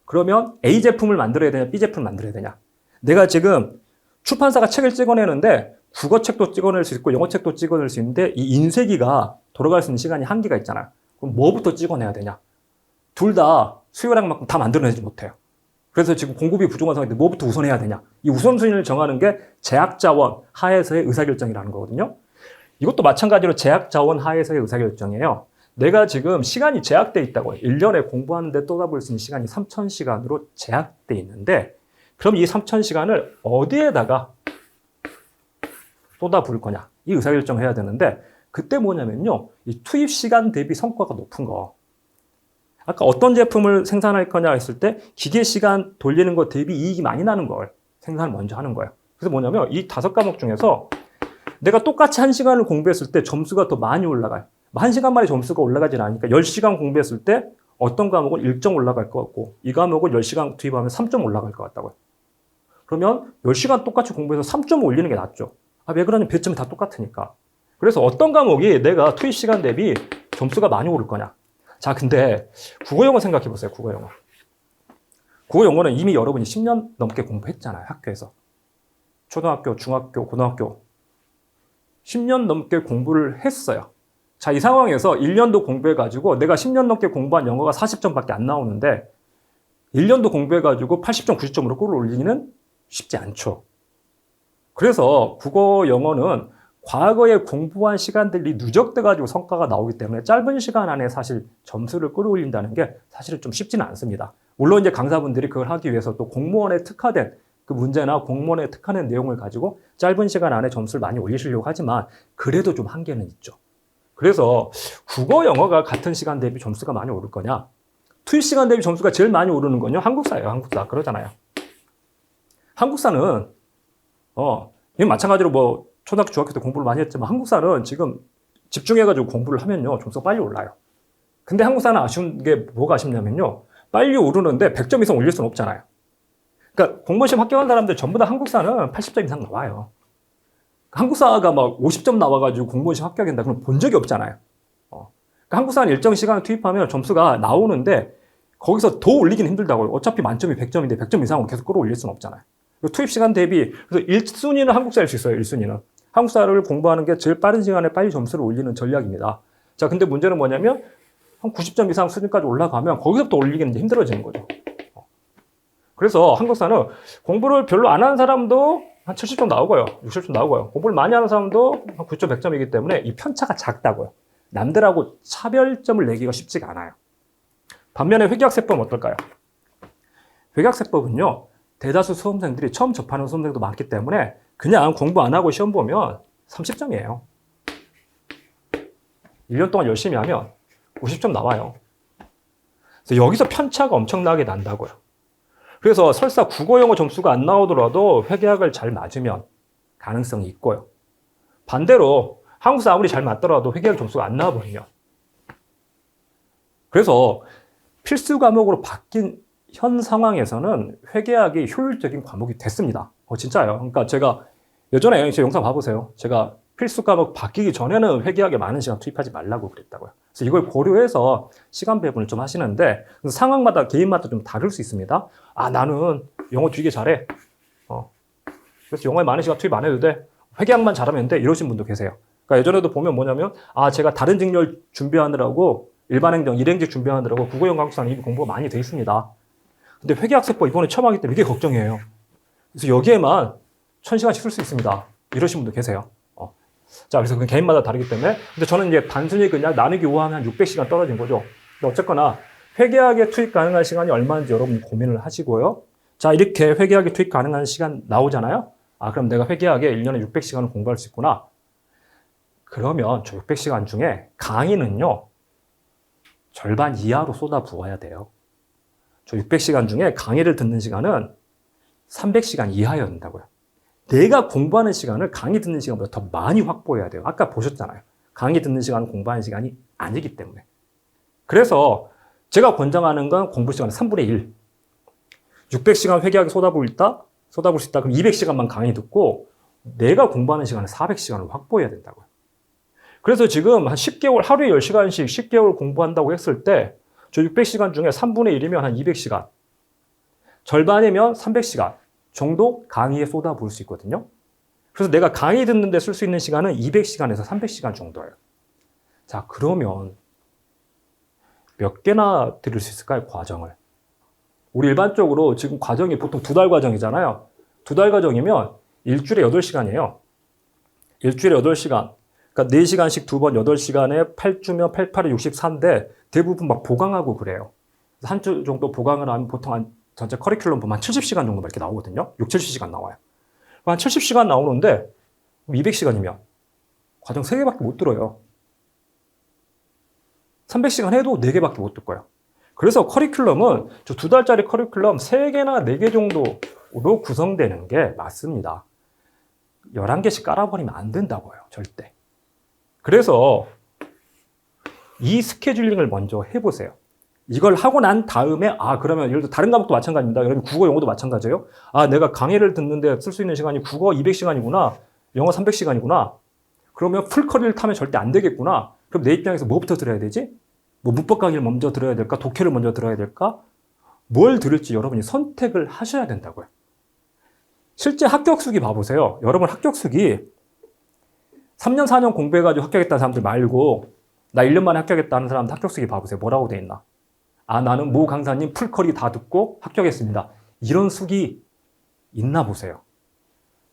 그러면 A 제품을 만들어야 되냐, B 제품을 만들어야 되냐. 내가 지금 출판사가 책을 찍어내는데 국어책도 찍어낼 수 있고 영어책도 찍어낼 수 있는데 이 인쇄기가 돌아갈 수 있는 시간이 한계가 있잖아요. 그럼 뭐부터 찍어내야 되냐. 둘 다 수요량만큼 다 만들어내지 못해요. 그래서 지금 공급이 부족한 상황인데 뭐부터 우선해야 되냐. 이 우선순위를 정하는 게 제약자원 하에서의 의사결정이라는 거거든요. 이것도 마찬가지로 제약자원 하에서의 의사결정이에요. 내가 지금 시간이 제약돼 있다고요. 1년에 공부하는데 쏟아부을 수 있는 시간이 3,000시간으로 제약돼 있는데 그럼 이 3,000시간을 어디에다가 쏟아부을 거냐. 이 의사결정을 해야 되는데 그때 뭐냐면요. 이 투입 시간 대비 성과가 높은 거. 아까 어떤 제품을 생산할 거냐 했을 때 기계 시간 돌리는 거 대비 이익이 많이 나는 걸 생산을 먼저 하는 거예요. 그래서 뭐냐면 이 5과목 중에서 내가 똑같이 1시간을 공부했을 때 점수가 더 많이 올라가요. 1시간 만에 점수가 올라가진 않으니까 10시간 공부했을 때 어떤 과목은 1점 올라갈 것 같고 이 과목은 10시간 투입하면 3점 올라갈 것 같다고요. 그러면 10시간 똑같이 공부해서 3점 올리는 게 낫죠. 왜 그러냐면 배점이 다 똑같으니까. 그래서 어떤 과목이 내가 투입 시간 대비 점수가 많이 오를 거냐. 자, 근데 국어 영어 생각해 보세요. 국어 영어. 국어 영어는 이미 여러분이 10년 넘게 공부했잖아요. 학교에서. 초등학교, 중학교, 고등학교. 10년 넘게 공부를 했어요. 자, 이 상황에서 1년도 공부해가지고 내가 10년 넘게 공부한 영어가 40점밖에 안 나오는데 1년도 공부해가지고 80점, 90점으로 끌어올리기는 쉽지 않죠. 그래서 국어 영어는 과거에 공부한 시간들이 누적돼가지고 성과가 나오기 때문에 짧은 시간 안에 사실 점수를 끌어올린다는 게 사실은 좀 쉽지는 않습니다. 물론 이제 강사분들이 그걸 하기 위해서 또 공무원에 특화된 그 문제나 공무원에 특화된 내용을 가지고 짧은 시간 안에 점수를 많이 올리시려고 하지만 그래도 좀 한계는 있죠. 그래서 국어 영어가 같은 시간 대비 점수가 많이 오를 거냐? 투입 시간 대비 점수가 제일 많이 오르는 건요. 한국사예요. 한국사. 그러잖아요. 한국사는 이건 마찬가지로 뭐 초등학교, 중학교 때 공부를 많이 했지만 한국사는 지금 집중해가지고 공부를 하면요. 점수가 빨리 올라요. 근데 한국사는 아쉬운 게 뭐가 아쉽냐면요. 빨리 오르는데 100점 이상 올릴 수는 없잖아요. 그러니까 공무원시험 합격한 사람들 전부 다 한국사는 80점 이상 나와요. 한국사가 막 50점 나와가지고 공무원시험 합격한다. 그럼 본 적이 없잖아요. 그러니까 한국사는 일정 시간을 투입하면 점수가 나오는데 거기서 더 올리기는 힘들다고요. 어차피 만점이 100점인데 100점 이상으로 계속 끌어올릴 수는 없잖아요. 투입 시간 대비 그래서 1순위는 한국사일 수 있어요. 1순위는. 한국사를 공부하는 게 제일 빠른 시간에 빨리 점수를 올리는 전략입니다. 자, 근데 문제는 뭐냐면 한 90점 이상 수준까지 올라가면 거기서부터 올리기는 이제 힘들어지는 거죠. 그래서 한국사는 공부를 별로 안 하는 사람도 한 70점 나오고요. 60점 나오고요. 공부를 많이 하는 사람도 한 9점, 100점이기 때문에 이 편차가 작다고요. 남들하고 차별점을 내기가 쉽지가 않아요. 반면에 회계학세법은 어떨까요? 회계학세법은요. 대다수 수험생들이 처음 접하는 수험생도 많기 때문에 그냥 공부 안 하고 시험 보면 30점이에요. 1년 동안 열심히 하면 50점 나와요. 그래서 여기서 편차가 엄청나게 난다고요. 그래서 설사 국어 영어 점수가 안 나오더라도 회계학을 잘 맞으면 가능성이 있고요. 반대로 한국사 아무리 잘 맞더라도 회계학 점수가 안 나와버리면. 그래서 필수 과목으로 바뀐 현 상황에서는 회계학이 효율적인 과목이 됐습니다. 진짜예요. 그러니까 제가 예전에 제 영상 봐보세요. 제가 필수 과목 바뀌기 전에는 회계학에 많은 시간 투입하지 말라고 그랬다고요. 그래서 이걸 고려해서 시간 배분을 좀 하시는데 상황마다 개인마다 좀 다를 수 있습니다. 아, 나는 영어 되게 잘해. 그래서 영어에 많은 시간 투입 안 해도 돼. 회계학만 잘하면 돼. 이러신 분도 계세요. 그러니까 예전에도 보면 뭐냐면 제가 다른 직렬 준비하느라고 일반행정, 일행직 준비하느라고 국어영어 한국사는 이미 공부가 많이 돼 있습니다. 근데 회계학세법 이번에 처음 하기 때문에 이게 걱정이에요. 그래서 여기에만 1000시간씩 쓸 수 있습니다. 이러신 분도 계세요. 자, 그래서 그 개인마다 다르기 때문에. 근데 저는 이제 단순히 그냥 나누기 5 하면 한 600시간 떨어진 거죠. 근데 어쨌거나 회계학에 투입 가능한 시간이 얼마인지 여러분이 고민을 하시고요. 자, 이렇게 회계학에 투입 가능한 시간 나오잖아요. 그럼 내가 회계학에 1년에 600시간을 공부할 수 있구나. 그러면 저 600시간 중에 강의는요, 절반 이하로 쏟아 부어야 돼요. 저 600시간 중에 강의를 듣는 시간은 300시간 이하여야 된다고요. 내가 공부하는 시간을 강의 듣는 시간보다 더 많이 확보해야 돼요. 아까 보셨잖아요. 강의 듣는 시간은 공부하는 시간이 아니기 때문에. 그래서 제가 권장하는 건 공부 시간은 3분의 1. 600시간 회계학에 쏟아부을 수 있다. 그럼 200시간만 강의 듣고 내가 공부하는 시간은 400시간을 확보해야 된다고요. 그래서 지금 한 10개월, 하루에 10시간씩 10개월 공부한다고 했을 때 저 600시간 중에 3분의 1이면 한 200시간. 절반이면 300시간 정도 강의에 쏟아부을 수 있거든요. 그래서 내가 강의 듣는데 쓸 수 있는 시간은 200시간에서 300시간 정도예요. 자, 그러면 몇 개나 들을 수 있을까요? 과정을. 우리 일반적으로 지금 과정이 보통 2달 과정이잖아요. 2달 과정이면 일주일에 8시간이에요. 일주일에 8시간. 그러니까 4시간씩 2번 8시간에 8주면 8, 8에 64인데 대부분 막 보강하고 그래요. 한 주 정도 보강을 하면 보통 한 전체 커리큘럼 보면 한 70시간 정도 이렇게 나오거든요. 6, 70시간 나와요. 한 70시간 나오는데 200시간이면 과정 3개밖에 못 들어요. 300시간 해도 4개밖에 못 듣고요. 그래서 커리큘럼은 저 2달짜리 커리큘럼 3개나 4개 정도로 구성되는 게 맞습니다. 11개씩 깔아버리면 안 된다고요. 절대. 그래서 이 스케줄링을 먼저 해보세요. 이걸 하고 난 다음에 그러면 예를 들어 다른 과목도 마찬가지입니다. 그러면 국어, 영어도 마찬가지예요. 내가 강의를 듣는데 쓸 수 있는 시간이 국어 200시간이구나. 영어 300시간이구나. 그러면 풀커리를 타면 절대 안 되겠구나. 그럼 내 입장에서 뭐부터 들어야 되지? 뭐 문법 강의를 먼저 들어야 될까? 독해를 먼저 들어야 될까? 뭘 들을지 여러분이 선택을 하셔야 된다고요. 실제 합격수기 봐보세요. 여러분 합격수기 3년, 4년 공부해가지고 합격했다는 사람들 말고 나 1년 만에 합격했다는 사람들 합격수기 봐보세요. 뭐라고 돼 있나? 나는 모 강사님 풀커리 다 듣고 합격했습니다. 이런 수기 있나 보세요.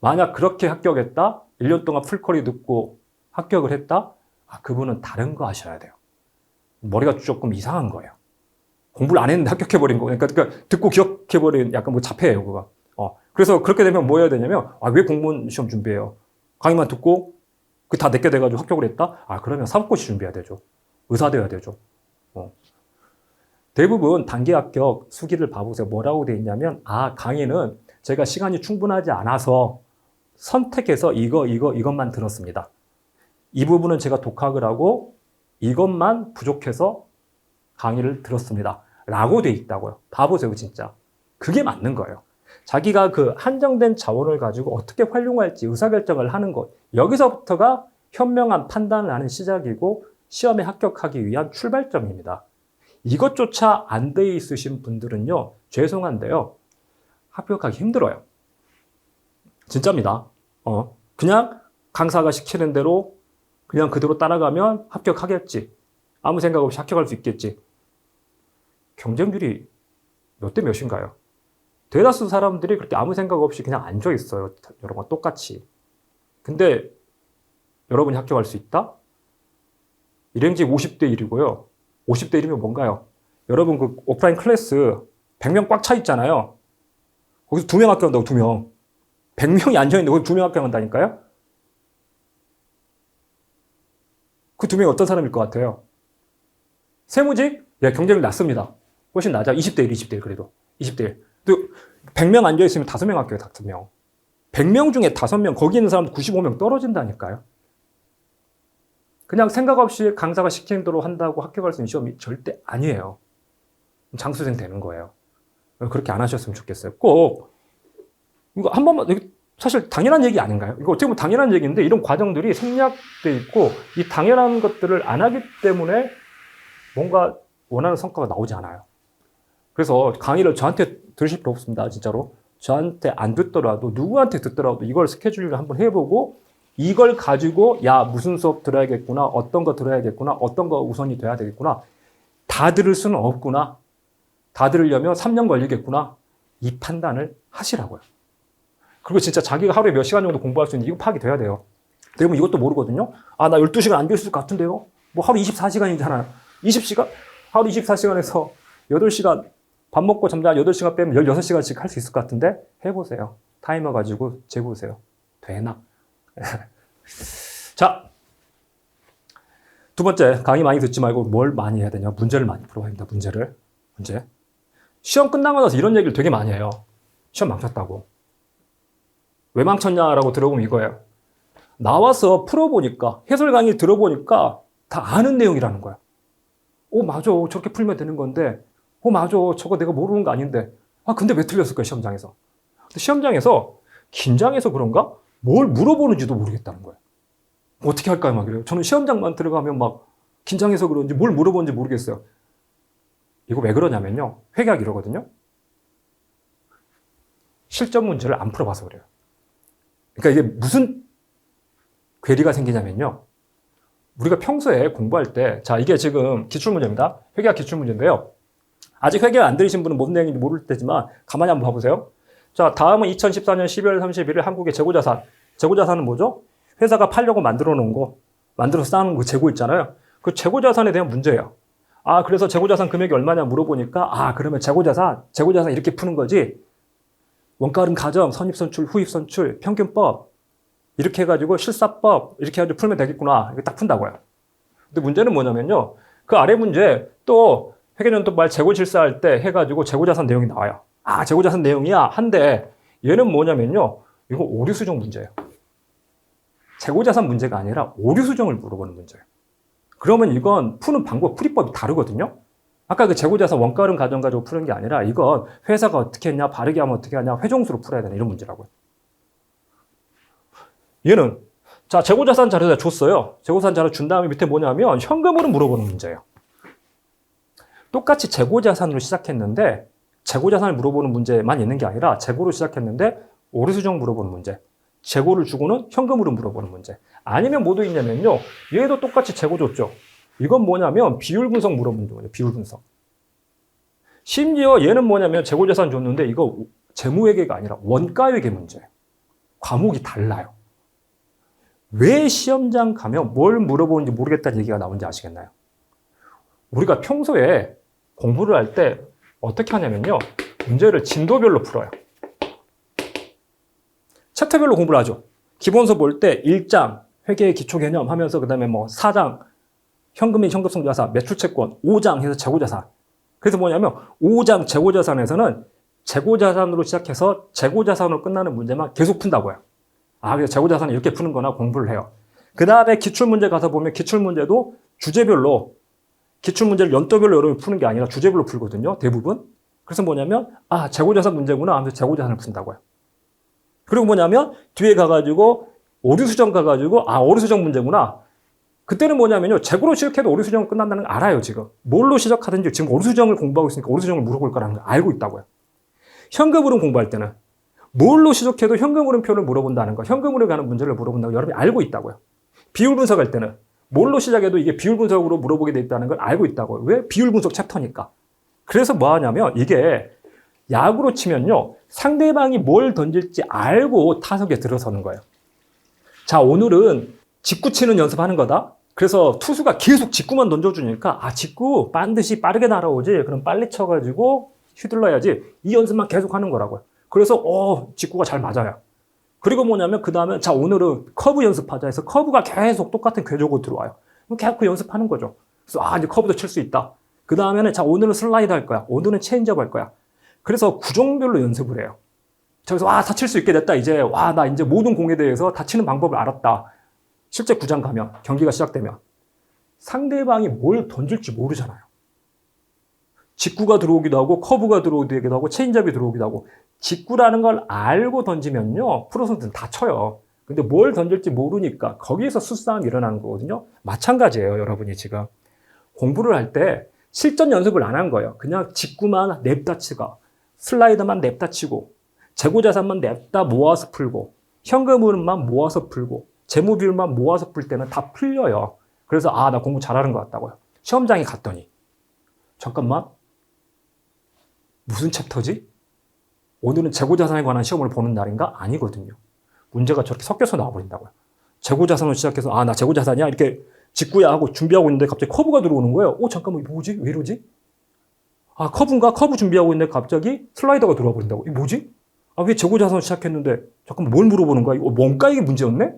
만약 그렇게 합격했다, 1년 동안 풀커리 듣고 합격을 했다, 그분은 다른 거 하셔야 돼요. 머리가 조금 이상한 거예요. 공부를 안 했는데 합격해버린 거. 그러니까 듣고 기억해버린 약간 뭐 자폐예요, 그거. 그래서 그렇게 되면 뭐 해야 되냐면, 왜 공무원 시험 준비해요? 강의만 듣고 그 다 내게 돼가지고 합격을 했다? 그러면 사법고시 준비해야 되죠. 의사 돼야 되죠. 대부분 단기 합격 수기를 봐보세요. 뭐라고 돼 있냐면, 강의는 제가 시간이 충분하지 않아서 선택해서 이것만 들었습니다. 이 부분은 제가 독학을 하고 이것만 부족해서 강의를 들었습니다. 라고 돼 있다고요. 봐보세요, 진짜. 그게 맞는 거예요. 자기가 그 한정된 자원을 가지고 어떻게 활용할지 의사결정을 하는 것. 여기서부터가 현명한 판단을 하는 시작이고 시험에 합격하기 위한 출발점입니다. 이것조차 안 돼 있으신 분들은요, 죄송한데요, 합격하기 힘들어요. 진짜입니다. 그냥 강사가 시키는 대로 그냥 그대로 따라가면 합격하겠지. 아무 생각 없이 합격할 수 있겠지. 경쟁률이 몇 대 몇인가요? 대다수 사람들이 그렇게 아무 생각 없이 그냥 앉아 있어요. 여러분 똑같이. 근데 여러분이 합격할 수 있다? 일행직 50대 1이고요. 50대 1이면 뭔가요? 여러분 그 오프라인 클래스 100명 꽉 차 있잖아요. 거기서 2명 합격한다고 2명. 100명이 앉아있는데 거기 2명 합격한다니까요? 그 2명이 어떤 사람일 것 같아요? 세무직? 경쟁률 낮습니다. 훨씬 낮아. 20대 1, 20대 1 그래도. 20대 1. 또 100명 앉아있으면 5명 합격해요. 5명. 100명 중에 5명, 거기 있는 사람 95명 떨어진다니까요. 그냥 생각 없이 강사가 시키는 대로 한다고 합격할 수 있는 시험이 절대 아니에요. 장수생 되는 거예요. 그렇게 안 하셨으면 좋겠어요. 꼭 이거 한 번만 사실 당연한 얘기 아닌가요? 이거 어떻게 보면 당연한 얘기인데 이런 과정들이 생략돼 있고 이 당연한 것들을 안 하기 때문에 뭔가 원하는 성과가 나오지 않아요. 그래서 강의를 저한테 들으실 필요 없습니다. 진짜로. 저한테 안 듣더라도 누구한테 듣더라도 이걸 스케줄을 한번 해보고 이걸 가지고 야 무슨 수업 들어야겠구나, 어떤 거 들어야겠구나, 어떤 거 우선이 돼야 되겠구나, 다 들을 수는 없구나, 다 들으려면 3년 걸리겠구나, 이 판단을 하시라고요. 그리고 진짜 자기가 하루에 몇 시간 정도 공부할 수 있는지 이거 파악이 돼야 돼요. 대부분 이것도 모르거든요. 아, 나 12시간 안 될 수 있을 것 같은데요? 뭐 하루 24시간이잖아요. 20시간? 하루 24시간에서 8시간 밥 먹고 잠자 8시간 빼면 16시간씩 할 수 있을 것 같은데 해보세요. 타이머 가지고 재보세요. 되나? 자, 두 번째, 강의 많이 듣지 말고 뭘 많이 해야 되냐? 문제를 많이 풀어야 합니다. 문제. 시험 끝나고 나서 이런 얘기를 되게 많이 해요. 시험 망쳤다고. 왜 망쳤냐라고 들어보면 이거예요. 나와서 풀어보니까, 해설 강의 들어보니까 다 아는 내용이라는 거야. 맞아. 저렇게 풀면 되는 건데, 맞아. 저거 내가 모르는 거 아닌데. 근데 왜 틀렸을까요, 시험장에서? 근데 시험장에서 긴장해서 그런가? 뭘 물어보는지도 모르겠다는 거예요. 어떻게 할까요? 막 이래요. 저는 시험장만 들어가면 막 긴장해서 그런지 뭘 물어보는지 모르겠어요. 이거 왜 그러냐면요. 회계학 이러거든요. 실전 문제를 안 풀어봐서 그래요. 그러니까 이게 무슨 괴리가 생기냐면요. 우리가 평소에 공부할 때, 자, 이게 지금 기출문제입니다. 회계학 기출문제인데요. 아직 회계학 안 들으신 분은 뭔 내용인지 모를 때지만 가만히 한번 봐보세요. 자, 다음은 2014년 12월 31일 한국의 재고자산. 재고자산은 뭐죠? 회사가 팔려고 만들어 놓은 거, 만들어서 쌓아놓은 그 재고 있잖아요. 그 재고자산에 대한 문제예요. 그래서 재고자산 금액이 얼마냐 물어보니까, 그러면 재고자산 이렇게 푸는 거지. 원가름 가정, 선입선출, 후입선출, 평균법, 이렇게 해가지고 실사법, 이렇게 해가지고 풀면 되겠구나. 이렇게 딱 푼다고요. 근데 문제는 뭐냐면요. 그 아래 문제 또 회계연도 말 재고질서할 때 해가지고 재고자산 내용이 나와요. 재고자산 내용이야. 한데 얘는 뭐냐면요. 이거 오류수정 문제예요. 재고자산 문제가 아니라 오류수정을 물어보는 문제예요. 그러면 이건 푸는 방법, 풀이법이 다르거든요. 아까 그 재고자산 원가름 가정 가지고 푸는 게 아니라 이건 회사가 어떻게 했냐, 바르게 하면 어떻게 하냐, 회종수로 풀어야 되는 이런 문제라고요. 얘는 자 재고자산 자료를 줬어요. 재고자산 자료 준 다음에 밑에 뭐냐면 현금으로 물어보는 문제예요. 똑같이 재고자산으로 시작했는데 재고자산을 물어보는 문제만 있는 게 아니라 재고로 시작했는데 오류수정 물어보는 문제, 재고를 주고는 현금으로 물어보는 문제, 아니면 뭐도 있냐면요. 얘도 똑같이 재고 줬죠. 이건 뭐냐면 비율 분석 물어보는 거예요. 비율 분석. 심지어 얘는 뭐냐면 재고자산 줬는데 이거 재무회계가 아니라 원가회계 문제예요. 과목이 달라요. 왜 시험장 가면 뭘 물어보는지 모르겠다는 얘기가 나오는지 아시겠나요? 우리가 평소에 공부를 할 때 어떻게 하냐면요. 문제를 진도별로 풀어요. 챕터별로 공부를 하죠. 기본서 볼 때 1장 회계의 기초 개념 하면서 그 다음에 4장 현금 및 현금성자산, 매출채권, 5장 해서 재고자산. 그래서 뭐냐면 5장 재고자산에서는 재고자산으로 시작해서 재고자산으로 끝나는 문제만 계속 푼다고요. 그래서 재고자산을 이렇게 푸는 거나 공부를 해요. 그 다음에 기출문제 가서 보면 기출문제도 주제별로, 기출문제를 연도별로 여러분이 푸는 게 아니라 주제별로 풀거든요. 대부분. 그래서 뭐냐면, 재고자산 문제구나 하면서 재고자산을 푼다고요. 그리고 뭐냐면, 뒤에 가가지고, 오류수정 가가지고, 오류수정 문제구나. 그때는 뭐냐면요. 재고로 시작해도 오류수정은 끝난다는 걸 알아요, 지금. 뭘로 시작하든지 지금 오류수정을 공부하고 있으니까 오류수정을 물어볼 거라는 걸 알고 있다고요. 현금흐름 공부할 때는 뭘로 시작해도 현금흐름표를 물어본다는 거, 현금으로 가는 문제를 물어본다고 여러분이 알고 있다고요. 비율 분석할 때는 뭘로 시작해도 이게 비율 분석으로 물어보게 돼 있다는 걸 알고 있다고요. 왜? 비율 분석 챕터니까. 그래서 뭐 하냐면 이게 야구로 치면요. 상대방이 뭘 던질지 알고 타석에 들어서는 거예요. 자, 오늘은 직구 치는 연습하는 거다. 그래서 투수가 계속 직구만 던져주니까 직구 반드시 빠르게 날아오지. 그럼 빨리 쳐가지고 휘둘러야지. 이 연습만 계속 하는 거라고요. 그래서 직구가 잘 맞아요. 그리고 뭐냐면 그 다음에 자 오늘은 커브 연습하자 해서 커브가 계속 똑같은 궤적으로 들어와요. 그럼 계속 그 연습하는 거죠. 그래서 이제 커브도 칠 수 있다. 그 다음에는 자 오늘은 슬라이드 할 거야. 오늘은 체인지업 할 거야. 그래서 구종별로 연습을 해요. 그래서 다 칠 수 있게 됐다. 이제 나 이제 모든 공에 대해서 다 치는 방법을 알았다. 실제 구장 가면 경기가 시작되면 상대방이 뭘 던질지 모르잖아요. 직구가 들어오기도 하고 커브가 들어오기도 하고 체인지업이 들어오기도 하고 직구라는 걸 알고 던지면요. 프로 선수는 다 쳐요. 근데 뭘 던질지 모르니까 거기에서 수싸움이 일어나는 거거든요. 마찬가지예요. 여러분이 지금 공부를 할 때 실전 연습을 안 한 거예요. 그냥 직구만 냅다 치고 슬라이더만 냅다 치고 재고자산만 냅다 모아서 풀고 현금흐름만 모아서 풀고 재무비율만 모아서 풀 때는 다 풀려요. 그래서 나 공부 잘하는 것 같다고요. 시험장에 갔더니 잠깐만 무슨 챕터지? 오늘은 재고자산에 관한 시험을 보는 날인가? 아니거든요. 문제가 저렇게 섞여서 나와버린다고요. 재고자산으로 시작해서 나 재고자산이야? 이렇게 직구야 하고 준비하고 있는데 갑자기 커브가 들어오는 거예요. 잠깐만 이거 뭐지? 왜 이러지? 커브인가? 커브 준비하고 있는데 갑자기 슬라이더가 들어와 버린다고. 이거 뭐지? 왜 재고자산으로 시작했는데 잠깐만 뭘 물어보는 거야? 이거 뭔가 이게 문제였네?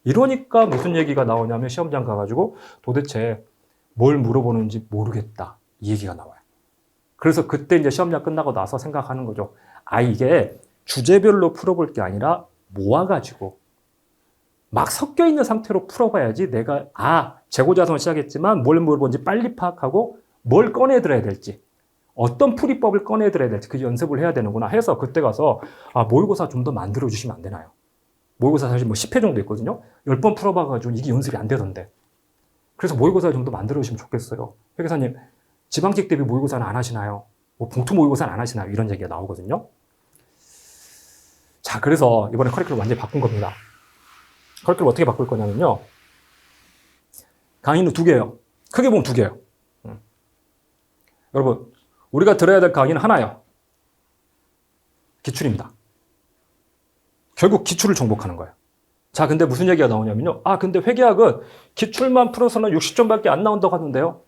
이러니까 무슨 얘기가 나오냐면 시험장 가가지고 도대체 뭘 물어보는지 모르겠다. 이 얘기가 나와요. 그래서 그때 이제 시험장 끝나고 나서 생각하는 거죠. 이게 주제별로 풀어볼 게 아니라 모아가지고 막 섞여 있는 상태로 풀어봐야지 내가 재고자산을 시작했지만 뭘 물어본지 빨리 파악하고 뭘 꺼내들어야 될지 어떤 풀이법을 꺼내들어야 될지 그 연습을 해야 되는구나 해서 그때 가서 모의고사 좀 더 만들어 주시면 안 되나요? 모의고사 사실 10회 정도 있거든요. 10번 풀어봐가지고 이게 연습이 안 되던데. 그래서 모의고사 좀 더 만들어 주시면 좋겠어요. 회계사님 지방직 대비 모의고사는 안 하시나요? 봉투 모의고사는 안 하시나요? 이런 얘기가 나오거든요. 자, 그래서 이번에 커리큘럼 완전히 바꾼 겁니다. 커리큘럼 어떻게 바꿀 거냐면요. 강의는 2개예요. 크게 보면 2개예요. 여러분, 우리가 들어야 될 강의는 하나예요. 기출입니다. 결국 기출을 정복하는 거예요. 자, 근데 무슨 얘기가 나오냐면요. 근데 회계학은 기출만 풀어서는 60점밖에 안 나온다고 하는데요.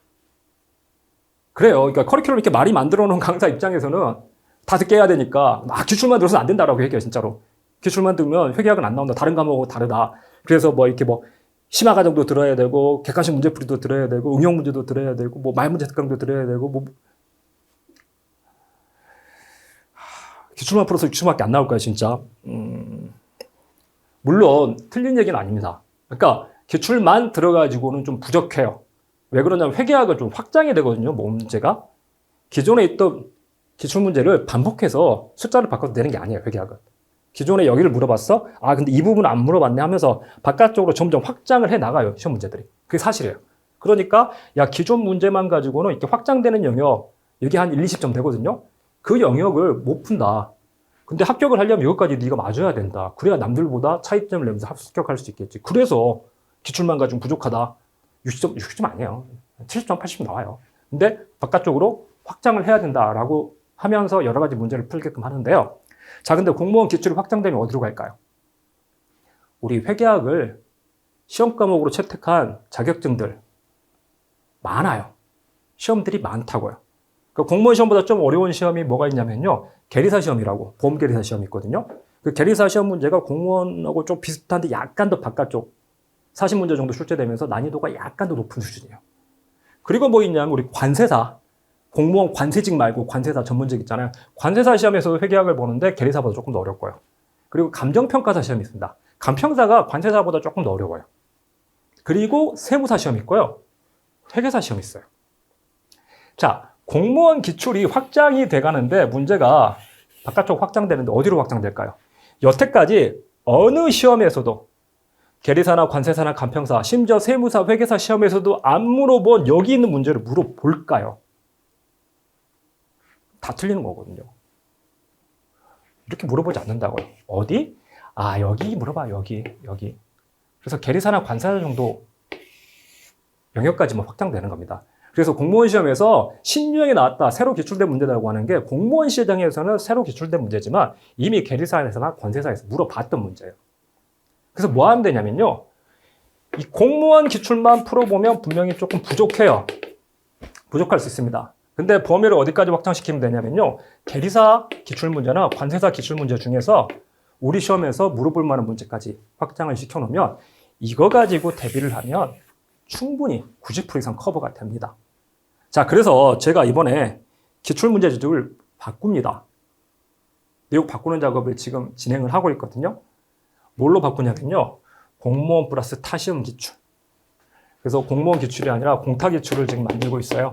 그래요. 그러니까 커리큘럼 이렇게 많이 만들어 놓은 강사 입장에서는 다 듣게 해야 되니까 기출만 들어서는 안 된다라고 얘기해요, 진짜로. 기출만 들으면 회계학은 안 나온다. 다른 과목하고 다르다. 그래서 이렇게 심화 과정도 들어야 되고 객관식 문제풀이도 들어야 되고 응용 문제도 들어야 되고 말문제 특강도 들어야 되고 기출만 풀어서 60점밖에 안 나올 거야, 진짜. 물론 틀린 얘기는 아닙니다. 그러니까 기출만 들어가지고는 좀 부족해요. 왜 그러냐면 회계학은 좀 확장이 되거든요, 문제가. 기존에 있던 기출문제를 반복해서 숫자를 바꿔서 내는 게 아니에요, 회계학은. 기존에 여기를 물어봤어? 근데 이 부분은 안 물어봤네 하면서 바깥쪽으로 점점 확장을 해 나가요, 시험 문제들이. 그게 사실이에요. 그러니까 기존 문제만 가지고는 이렇게 확장되는 영역, 여기 한 1, 20점 되거든요. 그 영역을 못 푼다. 근데 합격을 하려면 이것까지 네가 맞아야 된다. 그래야 남들보다 차이점을 내면서 합격할 수 있겠지. 그래서 기출만 가지고 부족하다. 60점 아니에요. 70점, 80점 나와요. 근데 바깥쪽으로 확장을 해야 된다라고 하면서 여러 가지 문제를 풀게끔 하는데요. 자, 근데 공무원 기출이 확장되면 어디로 갈까요? 우리 회계학을 시험 과목으로 채택한 자격증들 많아요. 시험들이 많다고요. 그 공무원 시험보다 좀 어려운 시험이 뭐가 있냐면요. 계리사 시험이라고, 보험계리사 시험이 있거든요. 그 계리사 시험 문제가 공무원하고 좀 비슷한데 약간 더 바깥쪽 40문제 정도 출제되면서 난이도가 약간 더 높은 수준이에요. 그리고 뭐 있냐면 우리 관세사, 공무원 관세직 말고 관세사 전문직 있잖아요. 관세사 시험에서 회계학을 보는데 계리사보다 조금 더 어렵고요. 그리고 감정평가사 시험이 있습니다. 감평사가 관세사보다 조금 더 어려워요. 그리고 세무사 시험이 있고요. 회계사 시험이 있어요. 자, 공무원 기출이 확장이 돼가는데 문제가 바깥쪽 확장되는데 어디로 확장될까요? 여태까지 어느 시험에서도 계리사나 관세사나 감평사, 심지어 세무사, 회계사 시험에서도 안 물어본 여기 있는 문제를 물어볼까요? 다 틀리는 거거든요. 이렇게 물어보지 않는다고요. 어디? 여기 물어봐, 여기. 그래서 계리사나 관세사 정도 영역까지만 확장되는 겁니다. 그래서 공무원 시험에서 신유형이 나왔다, 새로 기출된 문제라고 하는 게 공무원 시장에서는 새로 기출된 문제지만 이미 계리사에서나 관세사에서 물어봤던 문제예요. 그래서 뭐 하면 되냐면요. 이 공무원 기출만 풀어보면 분명히 조금 부족해요. 부족할 수 있습니다. 근데 범위를 어디까지 확장시키면 되냐면요. 계리사 기출문제나 관세사 기출문제 중에서 우리 시험에서 물어볼 만한 문제까지 확장을 시켜놓으면 이거 가지고 대비를 하면 충분히 90% 이상 커버가 됩니다. 자, 그래서 제가 이번에 기출문제집을 바꿉니다. 내용 바꾸는 작업을 지금 진행을 하고 있거든요. 뭘로 바꾸냐면요. 공무원 플러스 타시험 기출. 그래서 공무원 기출이 아니라 공타 기출을 지금 만들고 있어요.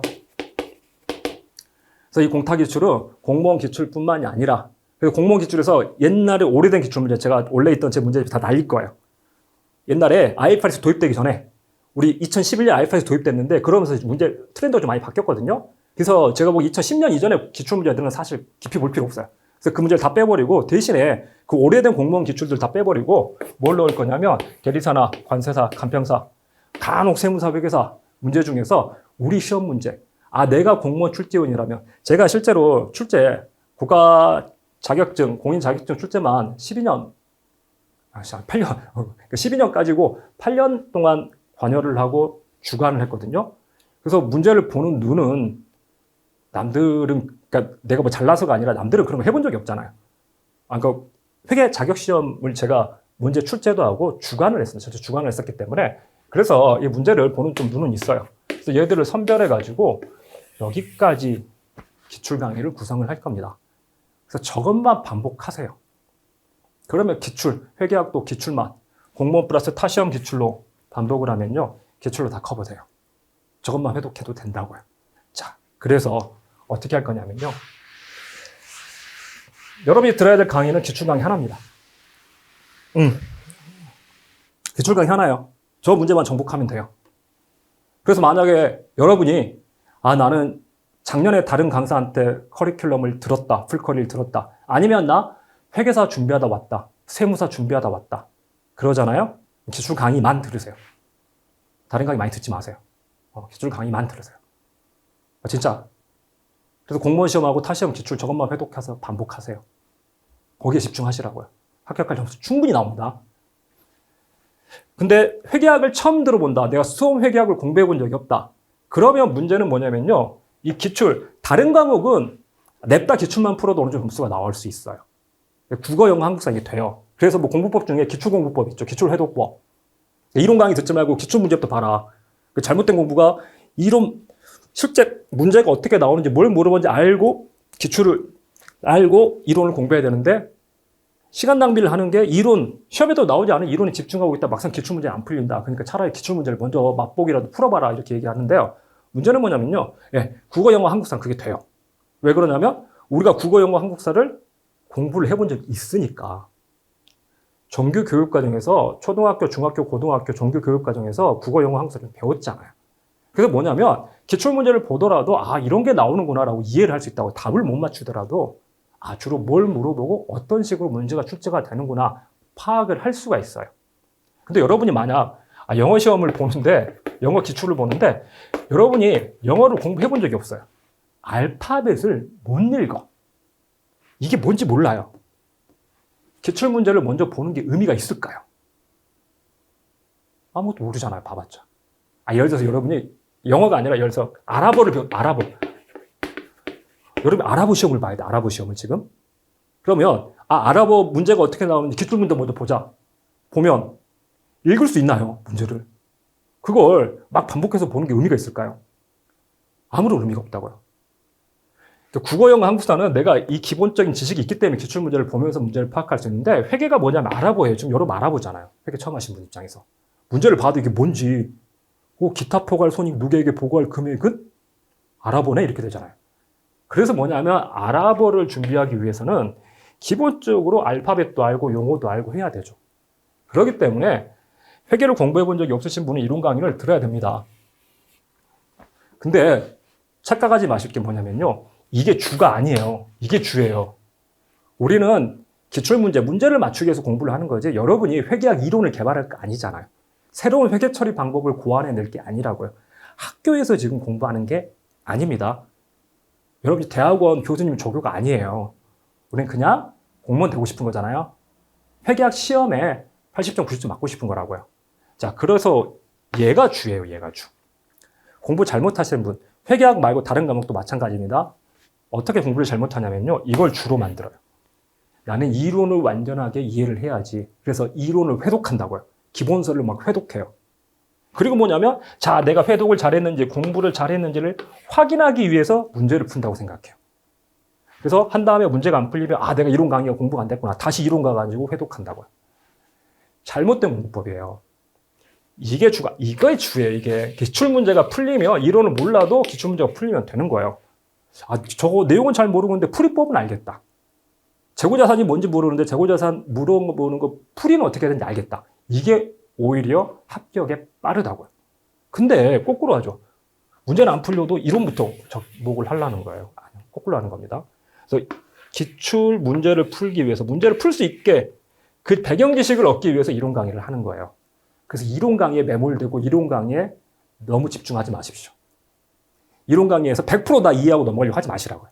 그래서 이 공탁기출은 공무원 기출뿐만이 아니라, 그래서 공무원 기출에서 옛날에 오래된 기출문제, 제가 원래 있던 제 문제 다 날릴 거예요. 옛날에 IFRS 도입되기 전에, 우리 2011년 IFRS 도입됐는데, 그러면서 문제 트렌드가 좀 많이 바뀌었거든요. 그래서 제가 보기 2010년 이전에 기출문제들은 사실 깊이 볼 필요 없어요. 그래서 그 문제를 다 빼버리고, 대신에 그 오래된 공무원 기출들 다 빼버리고, 뭘 넣을 거냐면, 계리사나 관세사, 간평사, 간혹 세무사, 회계사 문제 중에서 우리 시험 문제, 내가 공무원 출제원이라면, 제가 실제로 출제, 국가 자격증, 공인 자격증 출제만 12년, 8년, 12년까지고 8년 동안 관여를 하고 주관을 했거든요. 그래서 문제를 보는 눈은 남들은, 그러니까 내가 뭐 잘나서가 아니라 남들은 그런 거 해본 적이 없잖아요. 그러니까 회계 자격 시험을 제가 문제 출제도 하고 주관을 했어요. 저도 주관을 했었기 때문에. 그래서 이 문제를 보는 좀 눈은 있어요. 그래서 얘들을 선별해가지고 여기까지 기출 강의를 구성을 할 겁니다. 그래서 저것만 반복하세요. 그러면 기출, 회계학도 기출만, 공무원 플러스 타시험 기출로 반복을 하면요, 기출로 다 커버돼요. 저것만 회독해도 된다고요. 자, 그래서 어떻게 할 거냐면요, 여러분이 들어야 될 강의는 기출 강의 하나입니다. 기출 강의 하나예요. 저 문제만 정복하면 돼요. 그래서 만약에 여러분이 나는 작년에 다른 강사한테 커리큘럼을 들었다, 풀커리를 들었다, 아니면 나 회계사 준비하다 왔다, 세무사 준비하다 왔다, 그러잖아요. 기출 강의만 들으세요. 다른 강의 많이 듣지 마세요. 기출 강의만 들으세요. 진짜. 그래서 공무원 시험하고 타시험 기출 저것만 회독해서 반복하세요. 거기에 집중하시라고요. 합격할 점수 충분히 나옵니다. 근데 회계학을 처음 들어본다. 내가 수험 회계학을 공부해 본 적이 없다. 그러면 문제는 뭐냐면요, 이 기출, 다른 과목은 냅다 기출만 풀어도 어느 정도 점수가 나올 수 있어요. 국어, 영어, 한국사 이게 돼요. 그래서 뭐 공부법 중에 기출공부법 있죠. 기출회독법. 이론 강의 듣지 말고 기출 문제부터 봐라. 잘못된 공부가 이론, 실제 문제가 어떻게 나오는지 뭘 물어보는지 알고 기출을 알고 이론을 공부해야 되는데, 시간 낭비를 하는 게 이론, 시험에도 나오지 않은 이론에 집중하고 있다 막상 기출 문제 안 풀린다. 그러니까 차라리 기출 문제를 먼저 맛보기라도 풀어봐라 이렇게 얘기하는데요. 문제는 뭐냐면요, 국어, 영어, 한국사는 그게 돼요. 왜 그러냐면 우리가 국어, 영어, 한국사를 공부를 해본 적이 있으니까. 정규 교육과정에서 초등학교, 중학교, 고등학교 정규 교육과정에서 국어, 영어, 한국사를 배웠잖아요. 그래서 뭐냐면 기출문제를 보더라도 이런 게 나오는구나라고 이해를 할 수 있다고. 답을 못 맞추더라도 주로 뭘 물어보고 어떤 식으로 문제가 출제가 되는구나 파악을 할 수가 있어요. 근데 여러분이 만약 영어 시험을 보는데, 영어 기출을 보는데 여러분이 영어를 공부해 본 적이 없어요. 알파벳을 못 읽어. 이게 뭔지 몰라요. 기출 문제를 먼저 보는 게 의미가 있을까요? 아무것도 모르잖아요. 봐봤자. 예를 들어서 여러분이 영어가 아니라 예를 들어서 아랍어를 아랍어. 여러분 아랍어 시험을 봐야 돼. 아랍어 시험을 지금. 그러면 아랍어 문제가 어떻게 나오는지 기출 문제 먼저 보자. 보면 읽을 수 있나요? 문제를. 그걸 막 반복해서 보는 게 의미가 있을까요? 아무런 의미가 없다고요. 국어, 영어, 한국사는 내가 이 기본적인 지식이 있기 때문에 기출 문제를 보면서 문제를 파악할 수 있는데, 회계가 뭐냐면 아랍어예요. 지금 여러분 아랍어잖아요. 회계 처음 하신 분 입장에서. 문제를 봐도 이게 뭔지, 기타 포괄 손익 누계액의 보고할 금액은 아랍어네 이렇게 되잖아요. 그래서 뭐냐면 아랍어를 준비하기 위해서는 기본적으로 알파벳도 알고 용어도 알고 해야 되죠. 그렇기 때문에 회계를 공부해 본 적이 없으신 분은 이론 강의를 들어야 됩니다. 근데 착각하지 마실 게 뭐냐면요, 이게 주가 아니에요. 이게 주예요. 우리는 기출문제, 문제를 맞추기 위해서 공부를 하는 거지, 여러분이 회계학 이론을 개발할 거 아니잖아요. 새로운 회계 처리 방법을 고안해낼 게 아니라고요. 학교에서 지금 공부하는 게 아닙니다. 여러분이 대학원 교수님 조교가 아니에요. 우리는 그냥 공무원 되고 싶은 거잖아요. 회계학 시험에 80점, 90점 맞고 싶은 거라고요. 자, 그래서 얘가 주예요. 얘가 주. 공부 잘못하시는 분, 회계학 말고 다른 과목도 마찬가지입니다. 어떻게 공부를 잘못하냐면요, 이걸 주로 만들어요. 나는 이론을 완전하게 이해를 해야지. 그래서 이론을 회독한다고요. 기본서를 막 회독해요. 그리고 뭐냐면, 자, 내가 회독을 잘했는지, 공부를 잘했는지를 확인하기 위해서 문제를 푼다고 생각해요. 그래서 한 다음에 문제가 안 풀리면, 내가 이론 강의가 공부가 안 됐구나. 다시 이론 가가지고 회독한다고요. 잘못된 공부법이에요. 이거의 주예요. 이게 기출문제가 풀리면, 이론을 몰라도 기출문제가 풀리면 되는 거예요. 저거 내용은 잘 모르는데 풀이법은 알겠다. 재고자산이 뭔지 모르는데 재고자산 물어보는 거 풀이는 어떻게 되는지 알겠다. 이게 오히려 합격에 빠르다고요. 근데 거꾸로 하죠. 문제는 안 풀려도 이론부터 접목을 하려는 거예요. 아니요, 거꾸로 하는 겁니다. 그래서 기출 문제를 풀기 위해서 문제를 풀 수 있게 그 배경 지식을 얻기 위해서 이론 강의를 하는 거예요. 그래서 이론 강의에 매몰되고 이론 강의에 너무 집중하지 마십시오. 이론 강의에서 100% 다 이해하고 넘어가려고 하지 마시라고요.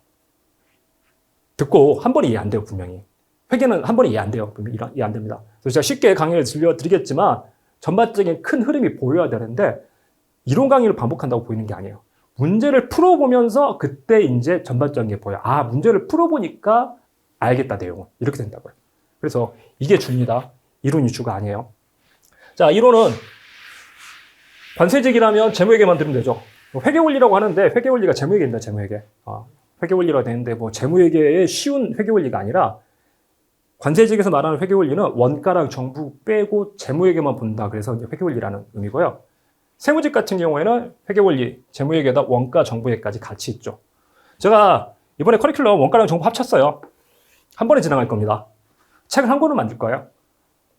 듣고 한 번에 이해 안 돼요, 분명히. 회계는 한 번에 이해 안 돼요. 이해 안 됩니다. 그래서 제가 쉽게 강의를 들려드리겠지만 전반적인 큰 흐름이 보여야 되는데 이론 강의를 반복한다고 보이는 게 아니에요. 문제를 풀어보면서 그때 이제 전반적인 게 보여요. 아, 문제를 풀어보니까 알겠다, 내용은. 이렇게 된다고요. 그래서 이게 주입니다. 이론 위주가 아니에요. 자, 이론은 관세직이라면 재무회계 만들면 되죠. 회계원리라고 하는데 회계원리가 재무회계입니다, 재무회계. 회계원리라고 되는데 뭐 재무회계의 쉬운 회계원리가 아니라 관세직에서 말하는 회계원리는 원가랑 정부 빼고 재무회계만 본다. 그래서 이제 회계원리라는 의미고요. 세무직 같은 경우에는 회계원리, 재무회계에다 원가, 정부회계까지 같이 있죠. 제가 이번에 커리큘럼 원가랑 정부 합쳤어요. 한 번에 진행할 겁니다. 책을 한 권을 만들 거예요.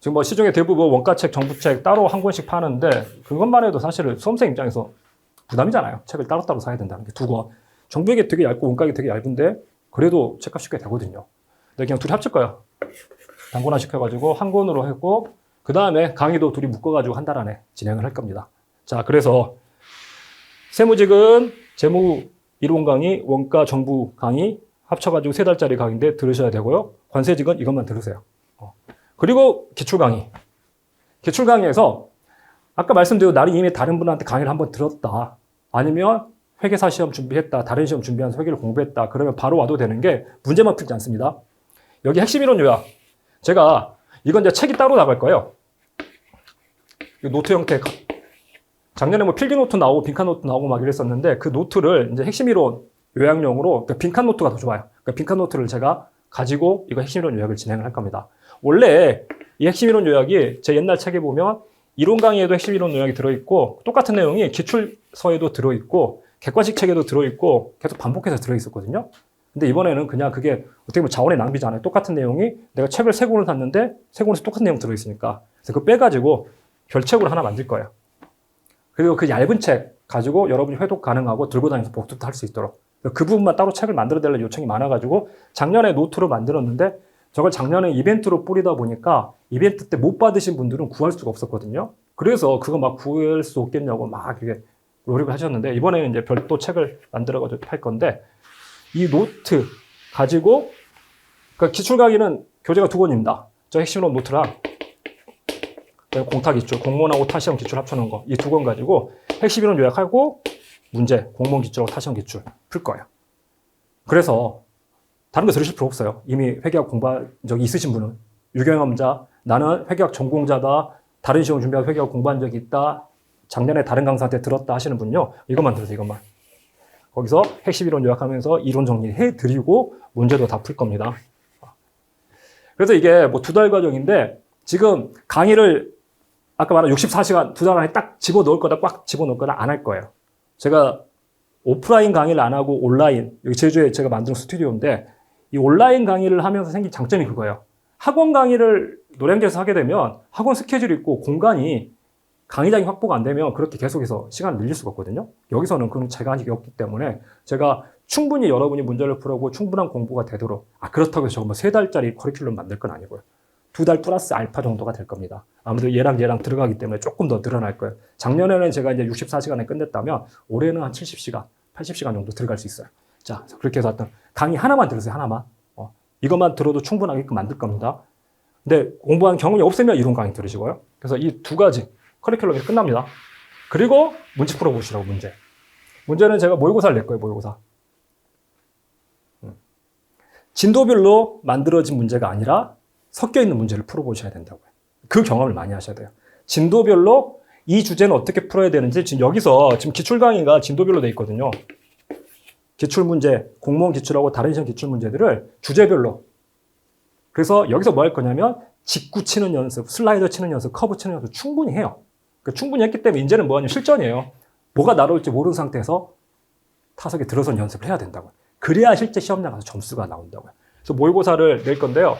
지금 뭐 시중에 대부분 원가책, 정부책 따로 한 권씩 파는데 그것만 해도 사실은 수험생 입장에서 부담이잖아요. 책을 따로따로 사야 된다는 게 두 권. 정부회계 되게 얇고 원가가 되게 얇은데 그래도 책값이 꽤 되거든요. 근데 그냥 둘이 합칠 거예요. 단권화 시켜가지고 한 권으로 했고 그 다음에 강의도 둘이 묶어가지고 한 달 안에 진행을 할 겁니다. 자, 그래서 세무직은 재무 이론 강의, 원가 정부 강의 합쳐가지고 3달짜리 강의인데 들으셔야 되고요. 관세직은 이것만 들으세요. 그리고 기출 강의. 기출 강의에서 아까 말씀드린 나는 이미 다른 분한테 강의를 한번 들었다. 아니면 회계사 시험 준비했다. 다른 시험 준비하면서 회계를 공부했다. 그러면 바로 와도 되는 게 문제만 풀지 않습니다. 여기 핵심 이론 요약. 제가 이건 이제 책이 따로 나갈 거예요. 노트 형태. 작년에 뭐 필기 노트 나오고 빈칸 노트 나오고 막 이랬었는데 그 노트를 이제 핵심 이론 요약용으로 그러니까 빈칸 노트가 더 좋아요. 그러니까 빈칸 노트를 제가 가지고 이거 핵심 이론 요약을 진행을 할 겁니다. 원래 이 핵심 이론 요약이 제 옛날 책에 보면 이론 강의에도 핵심 이론 요약이 들어있고 똑같은 내용이 기출서에도 들어있고 객관식 책에도 들어있고 계속 반복해서 들어있었거든요. 근데 이번에는 그냥 그게 어떻게 보면 자원의 낭비잖아요. 똑같은 내용이 내가 책을 3권을 샀는데 3권에서 똑같은 내용 들어있으니까 그래서 그거 빼가지고 별책으로 하나 만들 거예요. 그리고 그 얇은 책 가지고 여러분이 회독 가능하고 들고 다니면서 복습도 할 수 있도록 그 부분만 따로 책을 만들어달라는 요청이 많아가지고 작년에 노트로 만들었는데 저걸 작년에 이벤트로 뿌리다 보니까 이벤트 때 못 받으신 분들은 구할 수가 없었거든요. 그래서 그거 막 구할 수 없겠냐고 막 이렇게 노력을 하셨는데 이번에는 이제 별도 책을 만들어가지고 할 건데 이 노트 가지고 그러니까 기출 강의는 교재가 2권입니다. 저 핵심으로 노트랑 공타 기출, 공무원하고 타시험 기출 합쳐놓은 거 이 2권 가지고 핵심 이론 요약하고 문제, 공무원 기출하고 타시험 기출 풀 거예요. 그래서 다른 거 들으실 필요 없어요. 이미 회계학 공부한 적이 있으신 분은 유경험자, 나는 회계학 전공자다, 다른 시험 준비하고 회계학 공부한 적이 있다, 작년에 다른 강사한테 들었다 하시는 분요. 이것만 들으세요, 이것만. 거기서 핵심 이론 요약하면서 이론 정리해 드리고 문제도 다 풀 겁니다. 그래서 이게 뭐 2달 과정인데 지금 강의를 아까 말한 64시간 2달 안에 딱 집어넣을 거다, 꽉 집어넣을 거다 안 할 거예요. 제가 오프라인 강의를 안 하고 온라인, 여기 제주에 제가 만든 스튜디오인데 이 온라인 강의를 하면서 생긴 장점이 그거예요. 학원 강의를 노량진에서 하게 되면 학원 스케줄이 있고 공간이 강의장이 확보가 안 되면 그렇게 계속해서 시간을 늘릴 수가 없거든요. 여기서는 그런 제한이 없기 때문에 제가 충분히 여러분이 문제를 풀어보고 충분한 공부가 되도록 그렇다고 해서 뭐 3달짜리 커리큘럼 만들 건 아니고요. 2달 플러스 알파 정도가 될 겁니다. 아무래도 얘랑 들어가기 때문에 조금 더 늘어날 거예요. 작년에는 제가 이제 64시간에 끝냈다면 올해는 한 70시간, 80시간 정도 들어갈 수 있어요. 자, 그렇게 해서 어떤 강의 하나만 들으세요, 하나만. 이것만 들어도 충분하게끔 만들 겁니다. 근데 공부한 경험이 없으면 이론 강의 들으시고요. 그래서 이 2가지 커리큘럼이 끝납니다. 그리고 문제 풀어보시라고 문제. 문제는 제가 모의고사를 낼 거예요, 모의고사. 진도별로 만들어진 문제가 아니라 섞여 있는 문제를 풀어보셔야 된다고요. 그 경험을 많이 하셔야 돼요. 진도별로 이 주제는 어떻게 풀어야 되는지 지금 여기서 지금 기출 강의가 진도별로 돼 있거든요. 기출 문제, 공무원 기출하고 다른 시험 기출 문제들을 주제별로. 그래서 여기서 뭐 할 거냐면 직구 치는 연습, 슬라이더 치는 연습, 커브 치는 연습 충분히 해요. 그러니까 충분히 했기 때문에 이제는 뭐하냐면 실전이에요. 뭐가 날아올지 모르는 상태에서 타석에 들어선 연습을 해야 된다고요. 그래야 실제 시험 나가서 점수가 나온다고요. 그래서 모의고사를 낼 건데요.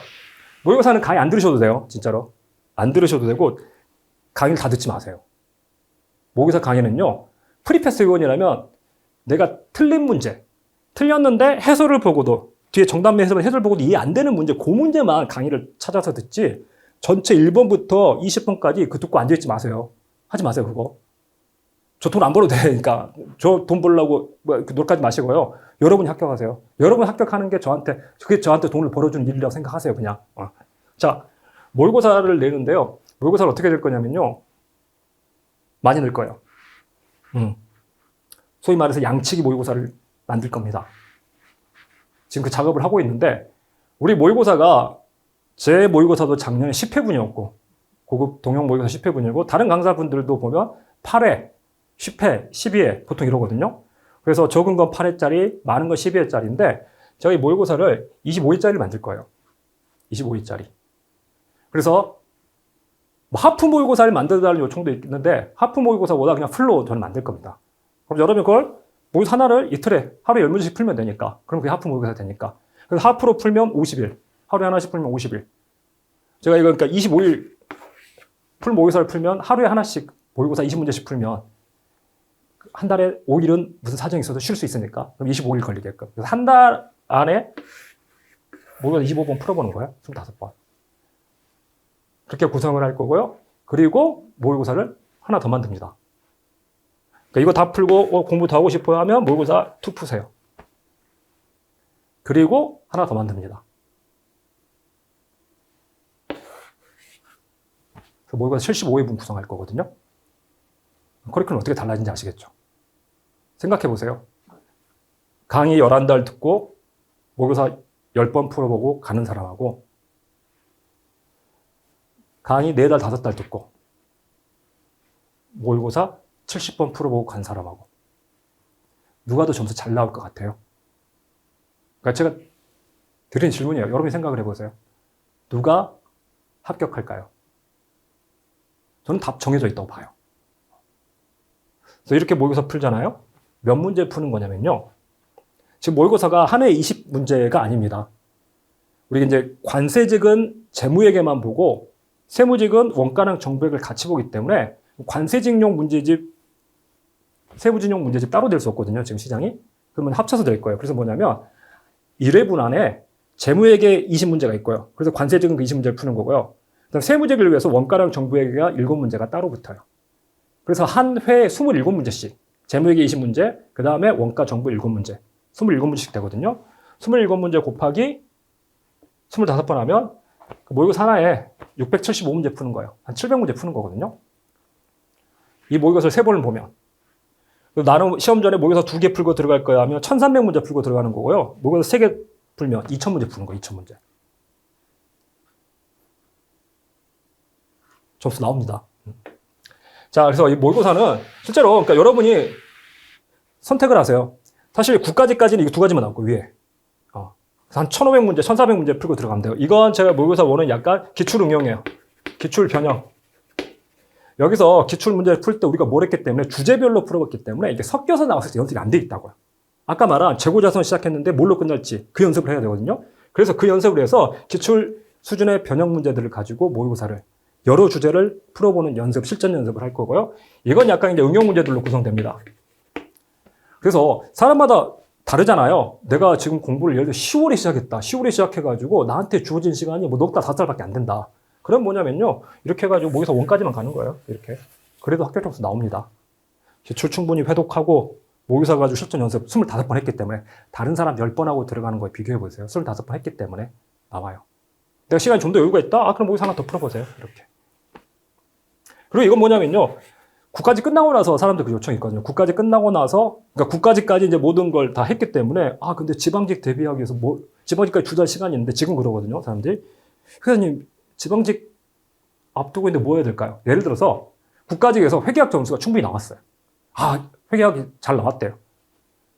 모의고사는 강의 안 들으셔도 돼요. 진짜로. 안 들으셔도 되고 강의를 다 듣지 마세요. 모의고사 강의는요. 프리패스 의원이라면 내가 틀린 문제, 틀렸는데 해설을 보고도 뒤에 정답 해설을 보고도 이해 안 되는 문제, 그 문제만 강의를 찾아서 듣지 전체 1번부터 20번까지 그 듣고 앉아있지 마세요. 하지 마세요, 그거. 저 돈 안 벌어도 되니까. 저 돈 벌려고 노력하지 마시고요. 여러분이 합격하세요. 여러분 합격하는 게 그게 저한테 돈을 벌어주는 일이라고 생각하세요, 그냥. 자, 모의고사를 내는데요. 모의고사를 어떻게 될 거냐면요. 많이 낼 거예요. 소위 말해서 양치기 모의고사를 만들 겁니다. 지금 그 작업을 하고 있는데, 우리 모의고사가 제 모의고사도 작년에 10회분이었고, 고급 동영 모의고사 10회분이고, 다른 강사분들도 보면 8회, 10회, 12회 보통 이러거든요. 그래서 적은 건 8회짜리, 많은 건 12회짜리인데, 저희 모의고사를 25회짜리를 만들 거예요. 25회짜리. 그래서 하프 모의고사를 만들어달라는 요청도 있는데, 하프 모의고사보다 그냥 풀로 저는 만들 겁니다. 그럼 여러분 그걸 모의고사 하나를 이틀에 하루에 10문제씩 풀면 되니까. 그럼 그게 하프 모의고사 되니까. 그래서 하프로 풀면 50일. 하루에 하나씩 풀면 50일. 제가 이거 그러니까 25일 풀 모의고사를 풀면 하루에 하나씩 모의고사 20문제씩 풀면 한 달에 5일은 무슨 사정이 있어도 쉴 수 있으니까. 그럼 25일 걸리게끔. 그래서 한 달 안에 모의고사 25번 풀어보는 거예요. 25번. 그렇게 구성을 할 거고요. 그리고 모의고사를 하나 더 만듭니다. 그러니까 이거 다 풀고 공부 더 하고 싶어요 하면 모의고사 2 푸세요. 그리고 하나 더 만듭니다. 그래서 모의고사 75회분 구성할 거거든요. 커리큘럼 어떻게 달라진지 아시겠죠? 생각해 보세요. 강의 11달 듣고 모의고사 10번 풀어보고 가는 사람하고 강의 4달, 5달 듣고 모의고사 70번 풀어보고 간 사람하고 누가 더 점수 잘 나올 것 같아요? 그러니까 제가 드린 질문이에요. 여러분이 생각을 해보세요. 누가 합격할까요? 저는 답 정해져 있다고 봐요. 그래서 이렇게 모의고사 풀잖아요. 몇 문제 푸는 거냐면요. 지금 모의고사가 한 해에 20문제가 아닙니다. 우리 이제 관세직은 재무회계만 보고 세무직은 원가랑 정부액을 같이 보기 때문에 관세직용 문제집, 세무직용 문제집 따로 될 수 없거든요. 지금 시장이. 그러면 합쳐서 될 거예요. 그래서 뭐냐면 1회분 안에 재무회계 20문제가 있고요. 그래서 관세직은 그 20문제를 푸는 거고요. 그다음 세무직을 위해서 원가랑 정부회계가 7문제가 따로 붙어요. 그래서 한 회에 27문제씩. 재무회계 20문제, 그 다음에 원가 정부 7문제. 27문제씩 되거든요. 27문제 곱하기 25번 하면 모의고사 하나에 675문제 푸는 거예요. 한 700문제 푸는 거거든요. 이 모의고사를 3번을 보면. 나는 시험 전에 모의고사 2개 풀고 들어갈 거야 하면 1300문제 풀고 들어가는 거고요. 모의고사 3개 풀면 2000문제 푸는 거예요. 2000문제. 점수 나옵니다. 자, 그래서 이 모의고사는 실제로 그러니까 여러분이 선택을 하세요. 사실 9까지는 이거 2가지만 나오고 위에. 한 1500문제, 1400문제 풀고 들어가면 돼요. 이건 제가 모의고사 1은 약간 기출 응용이에요. 기출 변형. 여기서 기출 문제를 풀 때 우리가 뭘 했기 때문에 주제별로 풀어봤기 때문에 이게 섞여서 나왔을 때 연습이 안 돼 있다고요. 아까 말한 재고자선 시작했는데 뭘로 끝날지 그 연습을 해야 되거든요. 그래서 그 연습을 해서 기출 수준의 변형 문제들을 가지고 모의고사를 여러 주제를 풀어보는 연습, 실전 연습을 할 거고요. 이건 약간 이제 응용 문제들로 구성됩니다. 그래서 사람마다 다르잖아요. 내가 지금 공부를 예를 들어 10월에 시작했다. 10월에 시작해가지고 나한테 주어진 시간이 뭐 넉 달, 5달밖에 안 된다. 그럼 뭐냐면요. 이렇게 해가지고 모의고사 1까지만 가는 거예요. 이렇게. 그래도 합격 점수 나옵니다. 기출 충분히 회독하고 모의고사 가지고 실전 연습 25번 했기 때문에 다른 사람 10번 하고 들어가는 거에 비교해 보세요. 25번 했기 때문에 나와요. 내가 시간이 좀 더 여유가 있다? 그럼 모의고사 하나 더 풀어보세요. 이렇게. 그리고 이건 뭐냐면요. 9까지 끝나고 나서 사람들 그 요청이 있거든요. 9까지 끝나고 나서, 그러니까 9까지까지 이제 모든 걸 다 했기 때문에, 근데 지방직 대비하기 위해서 지방직까지 2달 시간이 있는데 지금 그러거든요, 사람들이. 회장님, 지방직 앞두고 있는데 뭐 해야 될까요? 예를 들어서 9까지에서 회계학 점수가 충분히 나왔어요. 회계학이 잘 나왔대요.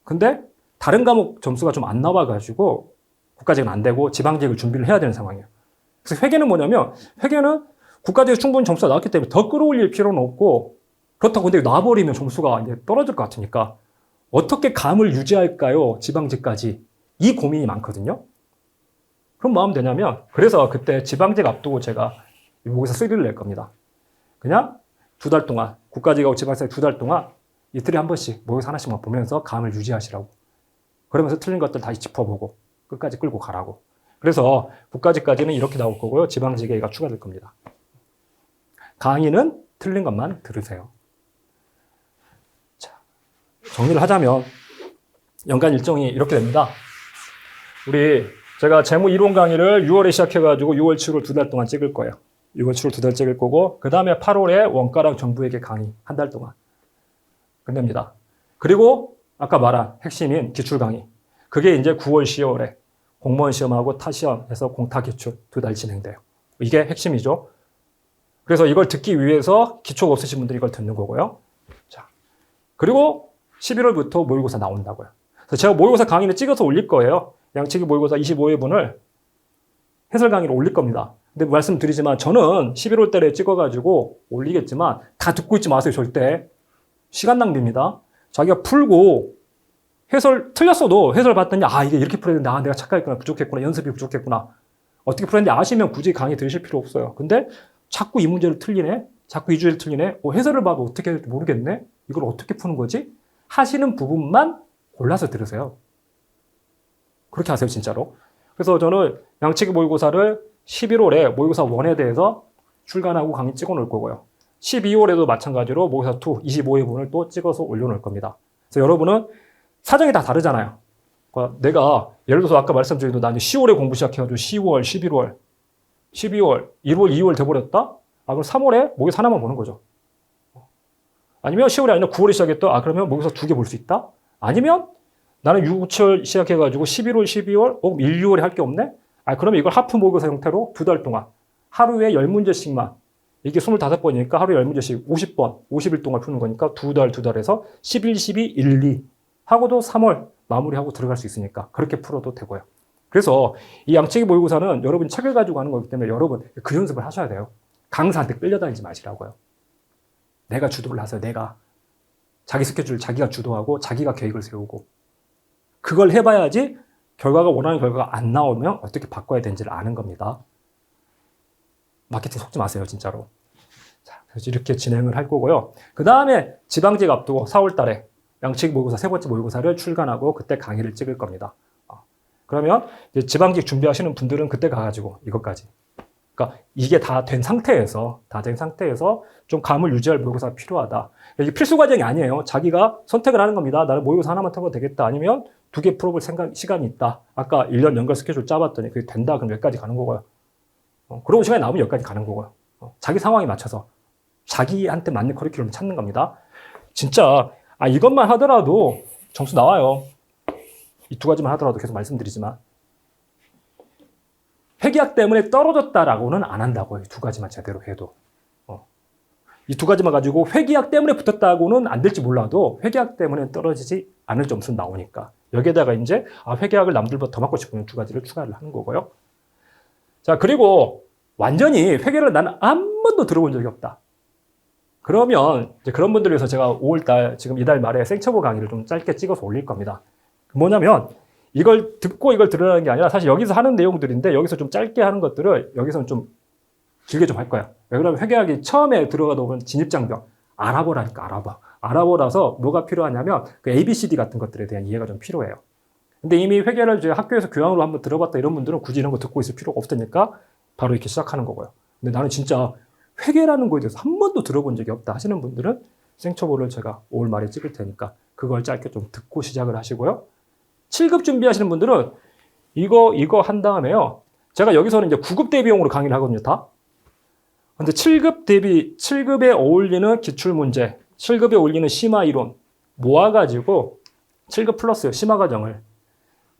근데 다른 과목 점수가 좀 안 나와가지고 9까지는 안 되고 지방직을 준비를 해야 되는 상황이에요. 그래서 회계는 뭐냐면, 회계는 9까지에서 충분히 점수가 나왔기 때문에 더 끌어올릴 필요는 없고, 그렇다고 근데 놔버리면 점수가 이제 떨어질 것 같으니까 어떻게 감을 유지할까요? 지방직까지. 이 고민이 많거든요. 그럼 뭐 하면 되냐면, 그래서 그때 지방직 앞두고 제가 모의고사 3를 낼 겁니다. 그냥 2달 동안, 국가직하고 지방직 2달 동안 이틀에 한 번씩 모의고사 하나씩만 보면서 감을 유지하시라고. 그러면서 틀린 것들 다시 짚어보고 끝까지 끌고 가라고. 그래서 국가직까지는 이렇게 나올 거고요. 지방직에 얘가 추가될 겁니다. 강의는 틀린 것만 들으세요. 자, 정리를 하자면 연간 일정이 이렇게 됩니다. 제가 재무 이론 강의를 6월에 시작해가지고 6월, 7월 2달 동안 찍을 거예요. 6월, 7월 2달 찍을 거고, 그 다음에 8월에 원가랑 정부회계 강의 한 달 동안 끝냅니다. 그리고 아까 말한 핵심인 기출 강의. 그게 이제 9월, 10월에 공무원 시험하고 타시험에서 공타 기출 2달 진행돼요. 이게 핵심이죠. 그래서 이걸 듣기 위해서 기초가 없으신 분들이 이걸 듣는 거고요. 자, 그리고 11월부터 모의고사 나온다고요. 그래서 제가 모의고사 강의를 찍어서 올릴 거예요. 양치기 모의고사 25회분을 해설 강의로 올릴 겁니다. 근데 말씀드리지만 저는 11월 달에 찍어가지고 올리겠지만 다 듣고 있지 마세요. 절대. 시간 낭비입니다. 자기가 풀고 해설 틀렸어도 해설 봤더니 이게 이렇게 풀어야 된다. 내가 착각했구나. 부족했구나. 연습이 부족했구나. 어떻게 풀었는지 아시면 굳이 강의 들으실 필요 없어요. 근데 자꾸 이 문제를 틀리네. 자꾸 이 주제를 틀리네. 해설을 봐도 어떻게 해야 될지 모르겠네. 이걸 어떻게 푸는 거지? 하시는 부분만 골라서 들으세요. 그렇게 하세요, 진짜로. 그래서 저는 양치기 모의고사를 11월에 모의고사 1에 대해서 출간하고 강의 찍어 놓을 거고요. 12월에도 마찬가지로 모의고사 2 25회분을 또 찍어서 올려놓을 겁니다. 그래서 여러분은 사정이 다 다르잖아요. 그러니까 내가 예를 들어서 아까 말씀드린 대로 나는 10월에 공부 시작해가지고 10월, 11월, 12월, 1월, 2월 돼버렸다? 그럼 3월에 모의고사 하나만 보는 거죠. 아니면 10월이 아니라 9월에 시작했다? 그러면 모의고사 2개 볼 수 있다? 아니면 나는 6, 7월 시작해가지고 11월, 12월, 1, 6월에 할 게 없네? 그러면 이걸 하프 모의고사 형태로 2달 동안 하루에 10문제씩만 이게 25번이니까 하루에 10문제씩 50번, 50일 동안 푸는 거니까 2달에서 11, 12, 1, 2 하고도 3월 마무리하고 들어갈 수 있으니까 그렇게 풀어도 되고요. 그래서 이 양치기 모의고사는 여러분 책을 가지고 하는 거기 때문에 여러분 그 연습을 하셔야 돼요. 강사한테 끌려다니지 마시라고요. 내가 주도를 하세요. 내가. 자기 스케줄 자기가 주도하고 자기가 계획을 세우고 그걸 해봐야지 결과가 원하는 결과가 안 나오면 어떻게 바꿔야 되는지를 아는 겁니다. 마케팅 속지 마세요, 진짜로. 자, 그래서 이렇게 진행을 할 거고요. 그 다음에 지방직 앞두고 4월 달에 양치기 모의고사 3번째 모의고사를 출간하고 그때 강의를 찍을 겁니다. 그러면 이제 지방직 준비하시는 분들은 그때 가가지고 이것까지. 그러니까 이게 다 된 상태에서 좀 감을 유지할 모의고사가 필요하다. 이게 필수 과정이 아니에요. 자기가 선택을 하는 겁니다. 나는 모의고사 하나만 타고 되겠다. 아니면 2개 풀어볼 시간이 있다. 아까 1년 연결 스케줄 짜봤더니 그게 된다. 그럼 여기까지 가는 거고요. 그러고 시간이 남으면 여기까지 가는 거고요. 자기 상황에 맞춰서 자기한테 맞는 커리큘럼을 찾는 겁니다. 진짜 이것만 하더라도 점수 나와요. 이 2가지만 하더라도 계속 말씀드리지만 회계학 때문에 떨어졌다라고는 안 한다고요. 이 2가지만 제대로 해도. 이 2가지만 가지고 회계학 때문에 붙었다고는 안 될지 몰라도 회계학 때문에 떨어지지 않을 점수는 나오니까 여기에다가 이제 회계학을 남들보다 더 맞고 싶으면 2가지를 추가를 하는 거고요. 자, 그리고 완전히 회계를 나는 한 번도 들어본 적이 없다. 그러면 이제 그런 분들을 위해서 제가 5월달 지금 이달 말에 생처보 강의를 좀 짧게 찍어서 올릴 겁니다. 뭐냐면 이걸 듣고 이걸 들으라는 게 아니라 사실 여기서 하는 내용들인데 여기서 좀 짧게 하는 것들을 여기서는 좀 길게 좀 할 거야. 왜 그러면 회계학이 처음에 들어가다 보면 진입장벽 알아보라니까 알아보라서 뭐가 필요하냐면 그 ABCD 같은 것들에 대한 이해가 좀 필요해요. 근데 이미 회계를 이제 학교에서 교양으로 한번 들어봤다 이런 분들은 굳이 이런 거 듣고 있을 필요가 없으니까 바로 이렇게 시작하는 거고요. 근데 나는 진짜 회계라는 거에 대해서 한 번도 들어본 적이 없다 하시는 분들은 생초보를 제가 5월 말에 찍을 테니까 그걸 짧게 좀 듣고 시작을 하시고요. 7급 준비하시는 분들은 이거 한 다음에요. 제가 여기서는 이제 9급 대비용으로 강의를 하거든요, 다. 근데 7급에 어울리는 기출문제, 7급에 어울리는 심화 이론 모아가지고 7급 플러스 심화 과정을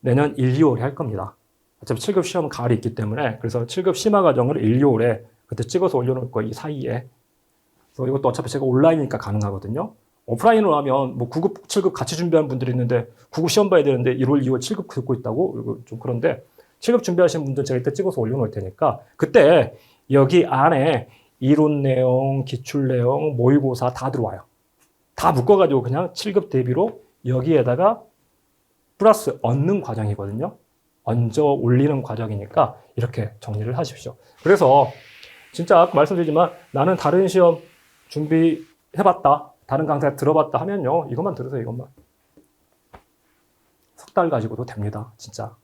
내년 1, 2월에 할 겁니다. 어차피 7급 시험은 가을이 있기 때문에 그래서 7급 심화 과정을 1, 2월에 그때 찍어서 올려놓을 거예요, 이 사이에. 그래서 이것도 어차피 제가 온라인이니까 가능하거든요. 오프라인으로 하면 뭐 9급, 7급 같이 준비하는 분들이 있는데 9급 시험 봐야 되는데 1월, 2월 7급 듣고 있다고? 이거 좀 그런데 7급 준비하시는 분들 제가 이때 찍어서 올려놓을 테니까 그때 여기 안에 이론 내용, 기출 내용, 모의고사 다 들어와요. 다 묶어가지고 그냥 7급 대비로 여기에다가 플러스 얻는 과정이거든요. 얹어 올리는 과정이니까 이렇게 정리를 하십시오. 그래서 진짜 아까 말씀드리지만 나는 다른 시험 준비해봤다. 다른 강좌 들어봤다 하면요. 이것만 들으세요. 이것만. 석 달 가지고도 됩니다. 진짜.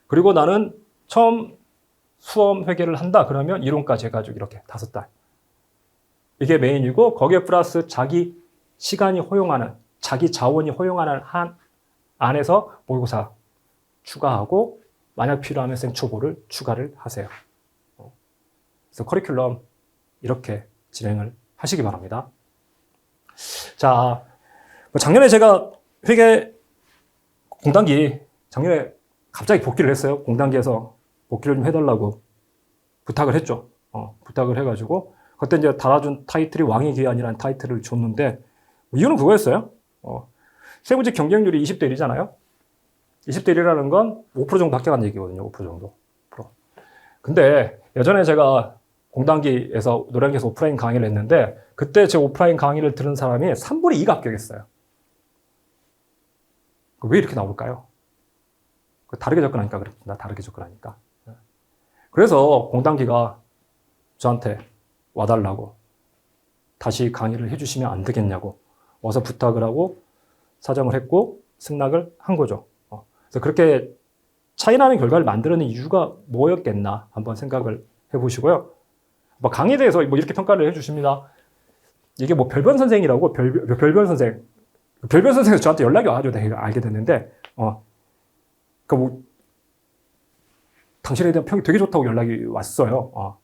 그리고 나는 처음 수험 회계를 한다. 그러면 이론까지 해가지고 이렇게 5달. 이게 메인이고 거기에 플러스 자기 시간이 허용하는 자기 자원이 허용하는 한 안에서 모의고사 추가하고 만약 필요하면 생초보를 추가를 하세요. 그래서 커리큘럼 이렇게 진행을 하시기 바랍니다. 자, 작년에 제가 회계 공단기 작년에 갑자기 복귀를 했어요. 공단기에서 복귀를 좀 해달라고 부탁을 했죠. 부탁을 해가지고 그때 이제 달아준 타이틀이 왕의 기한이라는 타이틀을 줬는데 이유는 그거였어요. 세무직 경쟁률이 20대 1이잖아요. 20대 1이라는 건 5% 정도 합격한 얘기거든요. 5% 정도. 근데 예전에 제가 공단기에서 노량진에서 오프라인 강의를 했는데 그때 제 오프라인 강의를 들은 사람이 3분의 2가 합격했어요. 왜 이렇게 나올까요? 다르게 접근하니까 그렇습니다. 다르게 접근하니까. 그래서 공단기가 저한테 와달라고 다시 강의를 해주시면 안 되겠냐고 와서 부탁을 하고 사정을 했고 승낙을 한 거죠. 그래서 그렇게 차이나는 결과를 만들어낸 이유가 뭐였겠나 한번 생각을 해보시고요. 강의에 대해서 이렇게 평가를 해주십니다. 이게 별변 선생이라고 별변 선생. 별변 선생에서 저한테 연락이 와가지고 내가 알게 됐는데, 당신에 대한 평이 되게 좋다고 연락이 왔어요.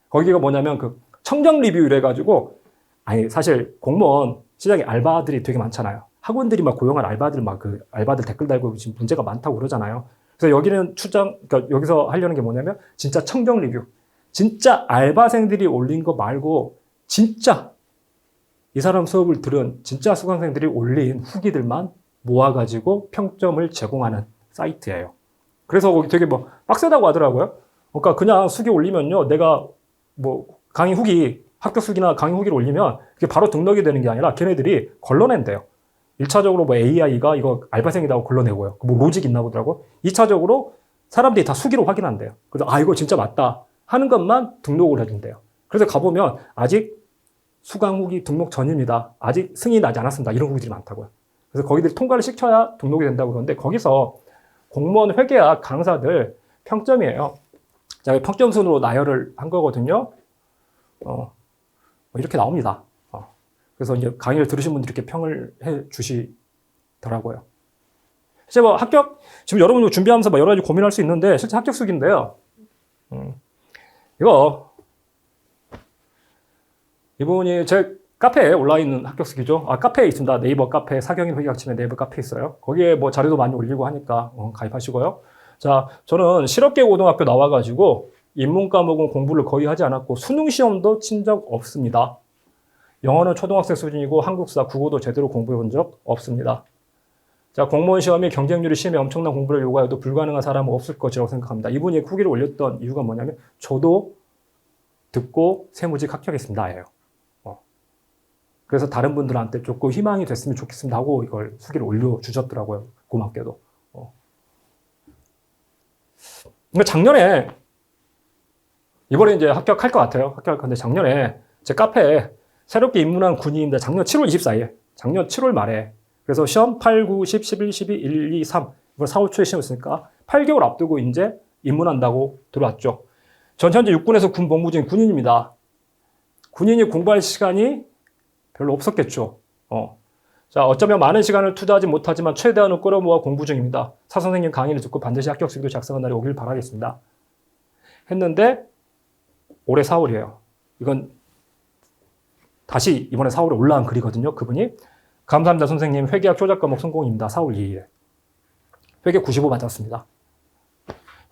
거기가 뭐냐면 청정 리뷰 이래가지고, 아니, 사실 공무원 시장에 알바들이 되게 많잖아요. 학원들이 고용한 알바들 알바들 댓글 달고 지금 문제가 많다고 그러잖아요. 그래서 여기는 그러니까 여기서 하려는 게 뭐냐면, 진짜 청정 리뷰. 진짜 알바생들이 올린 거 말고, 진짜 이 사람 수업을 들은 진짜 수강생들이 올린 후기들만 모아가지고 평점을 제공하는 사이트예요. 그래서 거기 되게 빡세다고 하더라고요. 그러니까 그냥 수기 올리면요. 내가 강의 후기, 합격 수기나 강의 후기를 올리면 그게 바로 등록이 되는 게 아니라 걔네들이 걸러낸대요. 1차적으로 AI가 이거 알바생이라고 걸러내고요. 로직 있나 보더라고. 2차적으로 사람들이 다 수기로 확인한대요. 그래서 이거 진짜 맞다 하는 것만 등록을 해준대요. 그래서 가보면 아직 수강 후기 등록 전입니다. 아직 승인이 나지 않았습니다. 이런 후기들이 많다고요. 그래서 거기들이 통과를 시켜야 등록이 된다고 그러는데 거기서 공무원 회계학 강사들 평점이에요. 제가 평점 순으로 나열을 한 거거든요. 이렇게 나옵니다. 그래서 이제 강의를 들으신 분들이 이렇게 평을 해 주시더라고요. 실제 합격, 지금 여러분 준비하면서 여러 가지 고민할 수 있는데 실제 합격 수기인데요. 이분이 제 카페에 올라 있는 합격 수기죠. 카페에 있습니다. 네이버 카페, 사경인 회계학 치면 네이버 카페 있어요. 거기에 자료도 많이 올리고 하니까 가입하시고요. 자, 저는 실업계 고등학교 나와가지고 인문 과목은 공부를 거의 하지 않았고 수능 시험도 친 적 없습니다. 영어는 초등학생 수준이고 한국사, 국어도 제대로 공부해 본 적 없습니다. 자, 공무원 시험이 경쟁률이 심해 엄청난 공부를 요구해도 불가능한 사람은 없을 것이라고 생각합니다. 이분이 후기를 올렸던 이유가 뭐냐면 저도 듣고 세무직 합격했습니다. 예요. 그래서 다른 분들한테 조금 희망이 됐으면 좋겠습니다 하고 이걸 수기를 올려주셨더라고요. 고맙게도. 그러니까 작년에 이번에 이제 합격할 것 같아요. 합격할 건데 작년에 제 카페에 새롭게 입문한 군인인데 작년 7월 24일, 작년 7월 말에 그래서 시험 8, 9, 10, 11, 12, 1, 2, 3 이번 4, 5초에 시험했으니까 8개월 앞두고 이제 입문한다고 들어왔죠. 전 현재 육군에서 군 복무 중인 군인입니다. 군인이 공부할 시간이 별로 없었겠죠. 자, 어쩌면 많은 시간을 투자하지 못하지만 최대한을 끌어모아 공부 중입니다. 사 선생님 강의를 듣고 반드시 합격 수기도 작성한 날이 오길 바라겠습니다. 했는데 올해 4월이에요. 이건 다시 이번에 4월에 올라온 글이거든요. 그분이 감사합니다 선생님. 회계학 조작 과목 성공입니다. 4월 2일에. 회계 95 맞았습니다.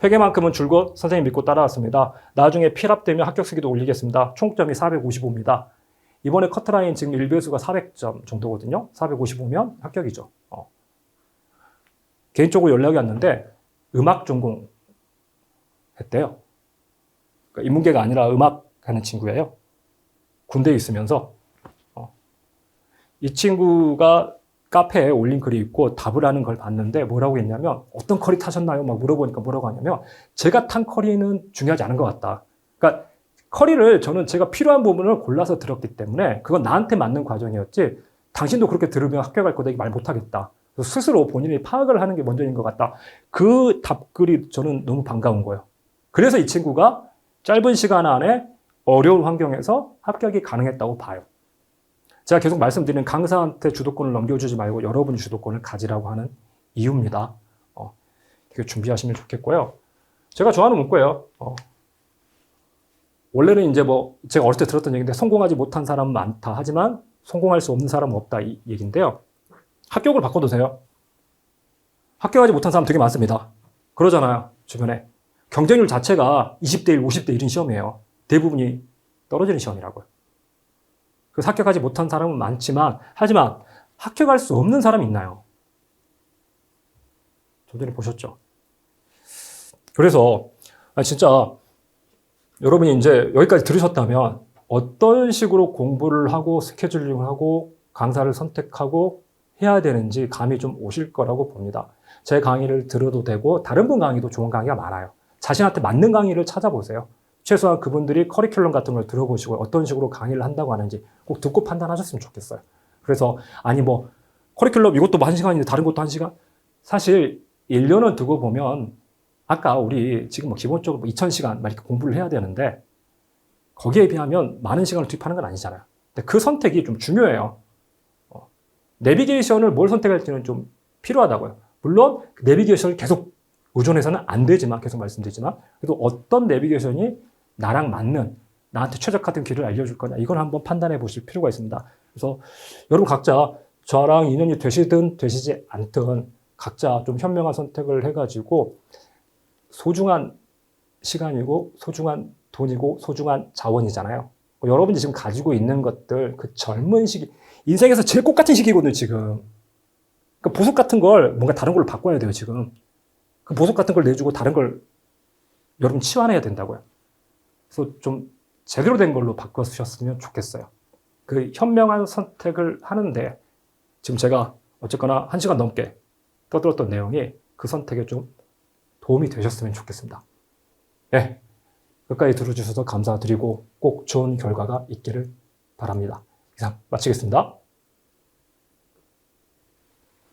회계만큼은 줄곧 선생님 믿고 따라왔습니다. 나중에 필합되면 합격 수기도 올리겠습니다. 총점이 455입니다. 이번에 커트라인 지금 1배수가 400점 정도거든요. 455면 합격이죠. 개인적으로 연락이 왔는데 음악 전공 했대요. 그러니까 인문계가 아니라 음악 하는 친구예요. 군대에 있으면서 이 친구가 카페에 올린 글이 있고 답을 하는 걸 봤는데 뭐라고 했냐면 어떤 커리 타셨나요? 막 물어보니까 뭐라고 하냐면 제가 탄 커리는 중요하지 않은 것 같다. 그러니까 커리를 저는 제가 필요한 부분을 골라서 들었기 때문에 그건 나한테 맞는 과정이었지 당신도 그렇게 들으면 학교 갈 거다 말 못하겠다. 스스로 본인이 파악을 하는 게 먼저인 것 같다. 그 답글이 저는 너무 반가운 거예요. 그래서 이 친구가 짧은 시간 안에 어려운 환경에서 합격이 가능했다고 봐요. 제가 계속 말씀드리는 강사한테 주도권을 넘겨주지 말고 여러분이 주도권을 가지라고 하는 이유입니다. 이거 준비하시면 좋겠고요. 제가 좋아하는 문구예요. 원래는 이제 뭐 제가 어릴 때 들었던 얘기인데 성공하지 못한 사람은 많다. 하지만 성공할 수 없는 사람은 없다. 이 얘기인데요. 합격을 바꿔두세요. 합격하지 못한 사람 되게 많습니다. 그러잖아요. 주변에. 경쟁률 자체가 20대 1, 50대 1인 시험이에요. 대부분이 떨어지는 시험이라고요. 그래서 합격하지 못한 사람은 많지만 하지만 합격할 수 없는 사람이 있나요? 좀 전에 보셨죠? 그래서 진짜 여러분이 이제 여기까지 들으셨다면 어떤 식으로 공부를 하고 스케줄링을 하고 강사를 선택하고 해야 되는지 감이 좀 오실 거라고 봅니다. 제 강의를 들어도 되고 다른 분 강의도 좋은 강의가 많아요. 자신한테 맞는 강의를 찾아보세요. 최소한 그분들이 커리큘럼 같은 걸 들어보시고 어떤 식으로 강의를 한다고 하는지 꼭 듣고 판단하셨으면 좋겠어요. 그래서 아니 뭐 커리큘럼 이것도 뭐 1시간인데 다른 것도 1시간? 사실 1년을 두고 보면 아까 우리 지금 뭐 기본적으로 2000시간 막 이렇게 공부를 해야 되는데 거기에 비하면 많은 시간을 투입하는 건 아니잖아요. 근데 그 선택이 좀 중요해요. 내비게이션을 뭘 선택할지는 좀 필요하다고요. 물론 내비게이션을 계속 의존해서는 안 되지만 계속 말씀드리지만 그래도 어떤 내비게이션이 나랑 맞는 나한테 최적화된 길을 알려줄 거냐 이걸 한번 판단해 보실 필요가 있습니다. 그래서 여러분 각자 저랑 인연이 되시든 되시지 않든 각자 좀 현명한 선택을 해가지고 소중한 시간이고 소중한 돈이고 소중한 자원이잖아요. 여러분이 지금 가지고 있는 것들 그 젊은 시기 인생에서 제일 꽃 같은 시기거든요 지금. 그러니까 보석 같은 걸 뭔가 다른 걸로 바꿔야 돼요 지금. 그 보석 같은 걸 내주고 다른 걸 여러분 치환해야 된다고요. 그래서 좀 제대로 된 걸로 바꾸셨으면 좋겠어요. 그 현명한 선택을 하는데 지금 제가 어쨌거나 1시간 넘게 떠들었던 내용이 그 선택에 좀 도움이 되셨으면 좋겠습니다. 네, 끝까지 들어주셔서 감사드리고 꼭 좋은 결과가 있기를 바랍니다. 이상 마치겠습니다.